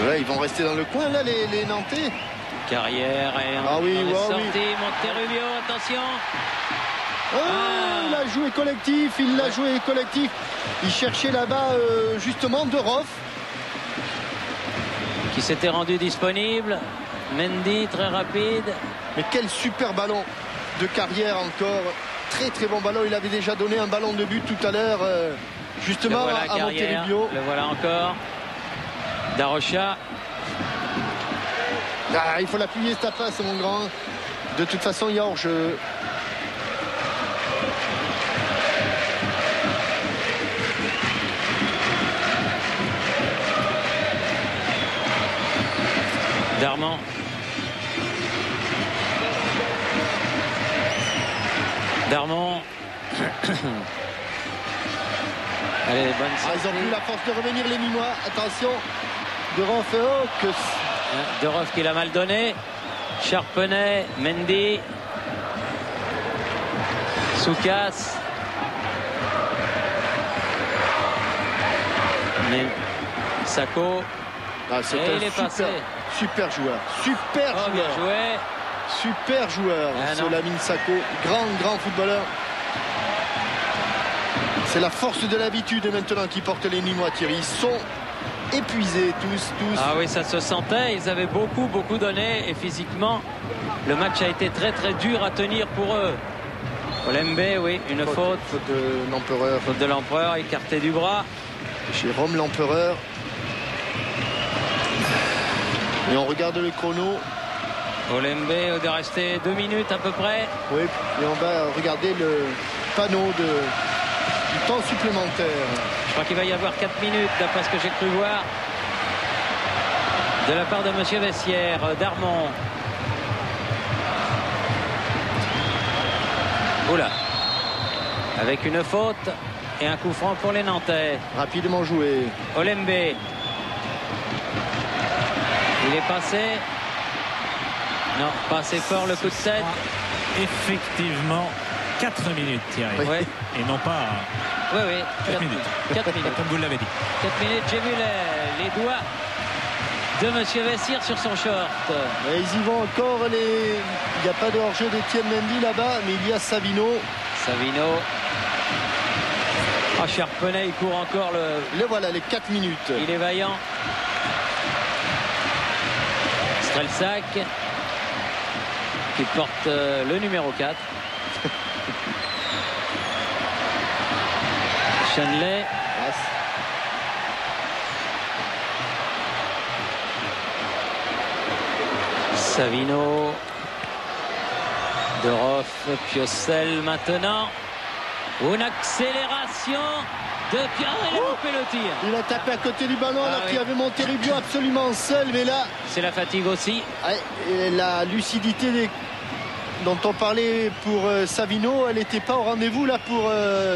Ouais, ils vont rester dans le coin là, les Nantais. Carrière et ah oui, on est sorti. Oui. Monterrubio, attention. Il a joué collectif, il cherchait là-bas justement Doroff qui s'était rendu disponible. Mendy très rapide. Mais quel super ballon de Carrière encore. Très très bon ballon. Il avait déjà donné un ballon de but tout à l'heure justement voilà, à Monterrubio. Le voilà encore. Darocha. Il faut l'appuyer cette passe, mon grand. De toute façon, il y a hors-jeu. Darman. Allez, bonne sortie. Ils ont plus la force de revenir, les Nîmois. Attention. Doroff, Doroff qui l'a mal donné. Charpenay, Mendy. Soukas. Mais Sako. C'est Et un il est passé. super joueur. Super Oh, bien joueur. joué. Super joueur. Ah, non. Lamine Sako. Grand footballeur. C'est la force de l'habitude maintenant qui porte les Nîmois, Thierry. Ils sont épuisés tous. Ah oui, ça se sentait. Ils avaient beaucoup donné. Et physiquement, le match a été très dur à tenir pour eux. Olembe, oui, une faute. Faute de l'empereur. Faute de l'empereur, écarté du bras. Jérôme l'empereur. Et on regarde le chrono. Olembe de rester 2 minutes à peu près. Oui, et on va regarder le panneau du temps supplémentaire. Je crois qu'il va y avoir 4 minutes d'après ce que j'ai cru voir de la part de monsieur Vessière, Darmon. Oula. Avec une faute et un coup franc pour les Nantais. Rapidement joué. Olembe. Il est passé. Non, pas assez fort le coup de tête. Effectivement, 4 minutes, Thierry. Oui. Et non pas Oui. 4 minutes. 4 minutes. Comme vous l'avez dit. 4 minutes. J'ai vu les doigts de monsieur Vessière sur son short. Et ils y vont encore. Il n'y a pas de hors-jeu d'Étienne Mendy là-bas, mais il y a Savino. Ah, Charpenay, il court encore Voilà les 4 minutes. Il est vaillant. Strelsac qui porte le numéro 4. Chanley. Savino. Doroff, Piocel maintenant. Une accélération de Pierre. Il a loupé le tir. Il a tapé à côté du ballon alors oui. qu'il avait monté Rubio absolument seul. Mais là, C'est la fatigue aussi. et la lucidité dont on parlait pour Savino, elle n'était pas au rendez-vous là pour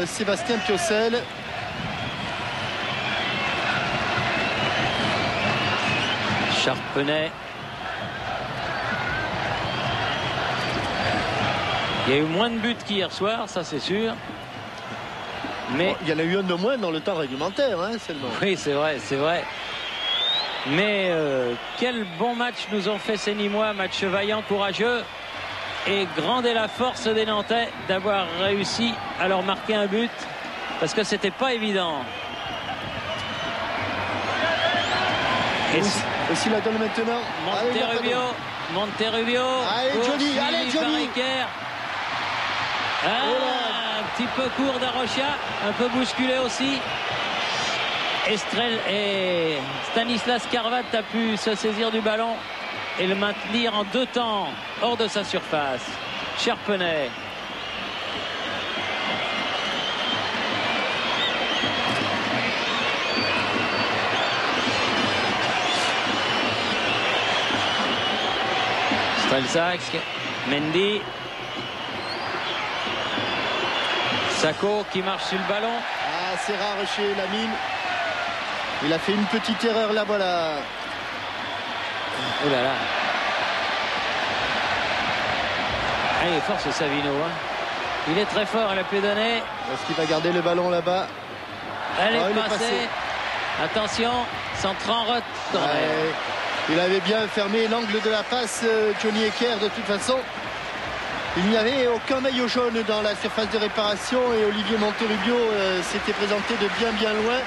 Sébastien Piocel. Charpenay. Il y a eu moins de buts qu'hier soir, ça c'est sûr. Mais Il y en a eu un de moins dans le temps réglementaire, seulement. oui, c'est vrai. Mais quel bon match nous ont fait ces Nîmois, match vaillant, courageux. Et grande est la force des Nantais d'avoir réussi à leur marquer un but, parce que c'était pas évident. Et s'il la donne maintenant. Monterrubio. Allez, Johnny, allez, Johnny. Un petit peu court d'Arocha, un peu bousculé aussi. Et Stanislas Carvat a pu se saisir du ballon et le maintenir en 2 temps hors de sa surface. Charpenay. Strelsac, Mendy. Sako qui marche sur le ballon. C'est rare chez Lamine. Il a fait une petite erreur là, voilà. Oh là là. Ah, il est fort ce Savino. Il est très fort, elle a pu donner. Est-ce qu'il va garder le ballon là-bas? Elle est il est passée. passé. Attention, centre en retrait. Il avait bien fermé l'angle de la passe, Johnny Ecker, de toute façon. Il n'y avait aucun maillot jaune dans la surface de réparation et Olivier Monterrubio s'était présenté de bien loin.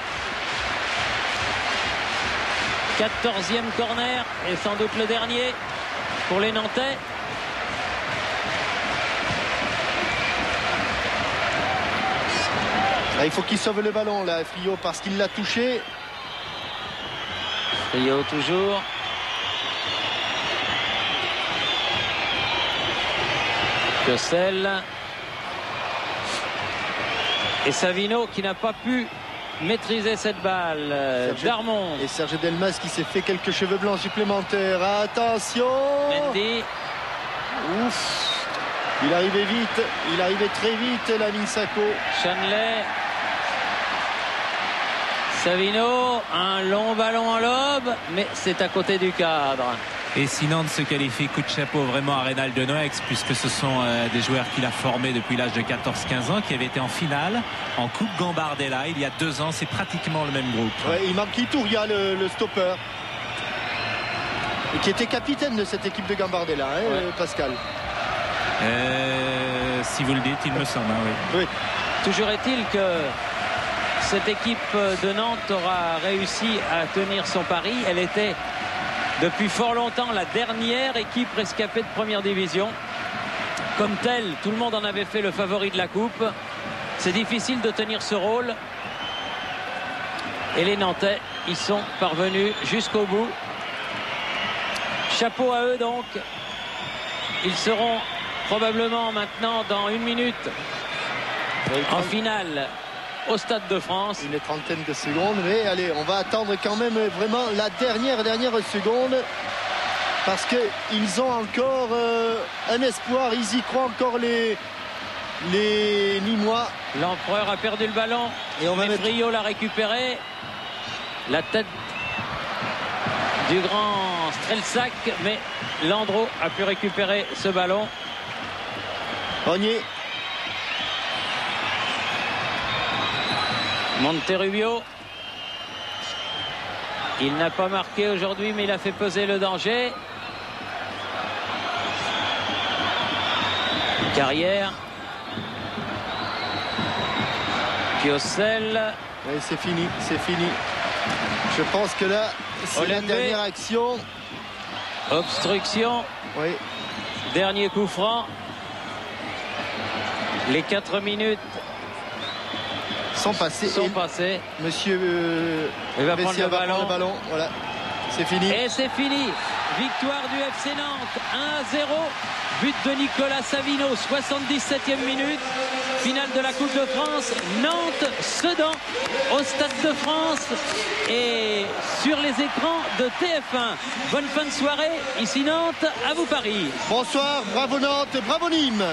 14e corner et sans doute le dernier pour les Nantais. Il faut qu'il sauve le ballon là, Friot, parce qu'il l'a touché. Friot toujours. Piocel. Et Savino qui n'a pas pu maîtriser cette balle. Darmon. Et Serge Delmas qui s'est fait quelques cheveux blancs supplémentaires. Attention. Mendy. Ouf. Il arrivait vite. Il arrivait très vite, Lamine Sako. Chanley. Savino. Un long ballon en lobe, mais c'est à côté du cadre. Et si Nantes se qualifie, coup de chapeau vraiment à Reynald de Noailles, puisque ce sont des joueurs qu'il a formés depuis l'âge de 14-15 ans, qui avaient été en finale en Coupe Gambardella il y a 2 ans. C'est pratiquement le même groupe. Ouais, il manque Iturria, le stopper, et qui était capitaine de cette équipe de Gambardella, hein, ouais. Pascal. Si vous le dites, il me semble. Hein, oui. Oui. Toujours est-il que cette équipe de Nantes aura réussi à tenir son pari. Elle était depuis fort longtemps la dernière équipe rescapée de première division. Comme telle, tout le monde en avait fait le favori de la coupe. C'est difficile de tenir ce rôle. Et les Nantais y sont parvenus jusqu'au bout. Chapeau à eux donc. Ils seront probablement maintenant dans 1 minute en finale au Stade de France. Une trentaine de secondes, mais allez, on va attendre quand même vraiment la dernière seconde, parce qu'ils ont encore un espoir, ils y croient encore, les Nîmois. L'Empereur a perdu le ballon Et on va mais mettre... Friot l'a récupéré. La tête du grand Strelsac, mais Landreau a pu récupérer ce ballon. Rognier. Monterrubio, il n'a pas marqué aujourd'hui, mais il a fait peser le danger. Carrière. Piocel. Oui, c'est fini, c'est fini. Je pense que là, c'est la dernière action. Obstruction. Oui. Dernier coup franc. Les 4 minutes sont passées. Monsieur il va prendre le ballon. Voilà, c'est fini. Et c'est fini. Victoire du FC Nantes 1-0. But de Nicolas Savino, 77e minute. Finale de la Coupe de France. Nantes-Sedan au Stade de France et sur les écrans de TF1. Bonne fin de soirée. Ici Nantes, à vous Paris. Bonsoir, bravo Nantes, bravo Nîmes.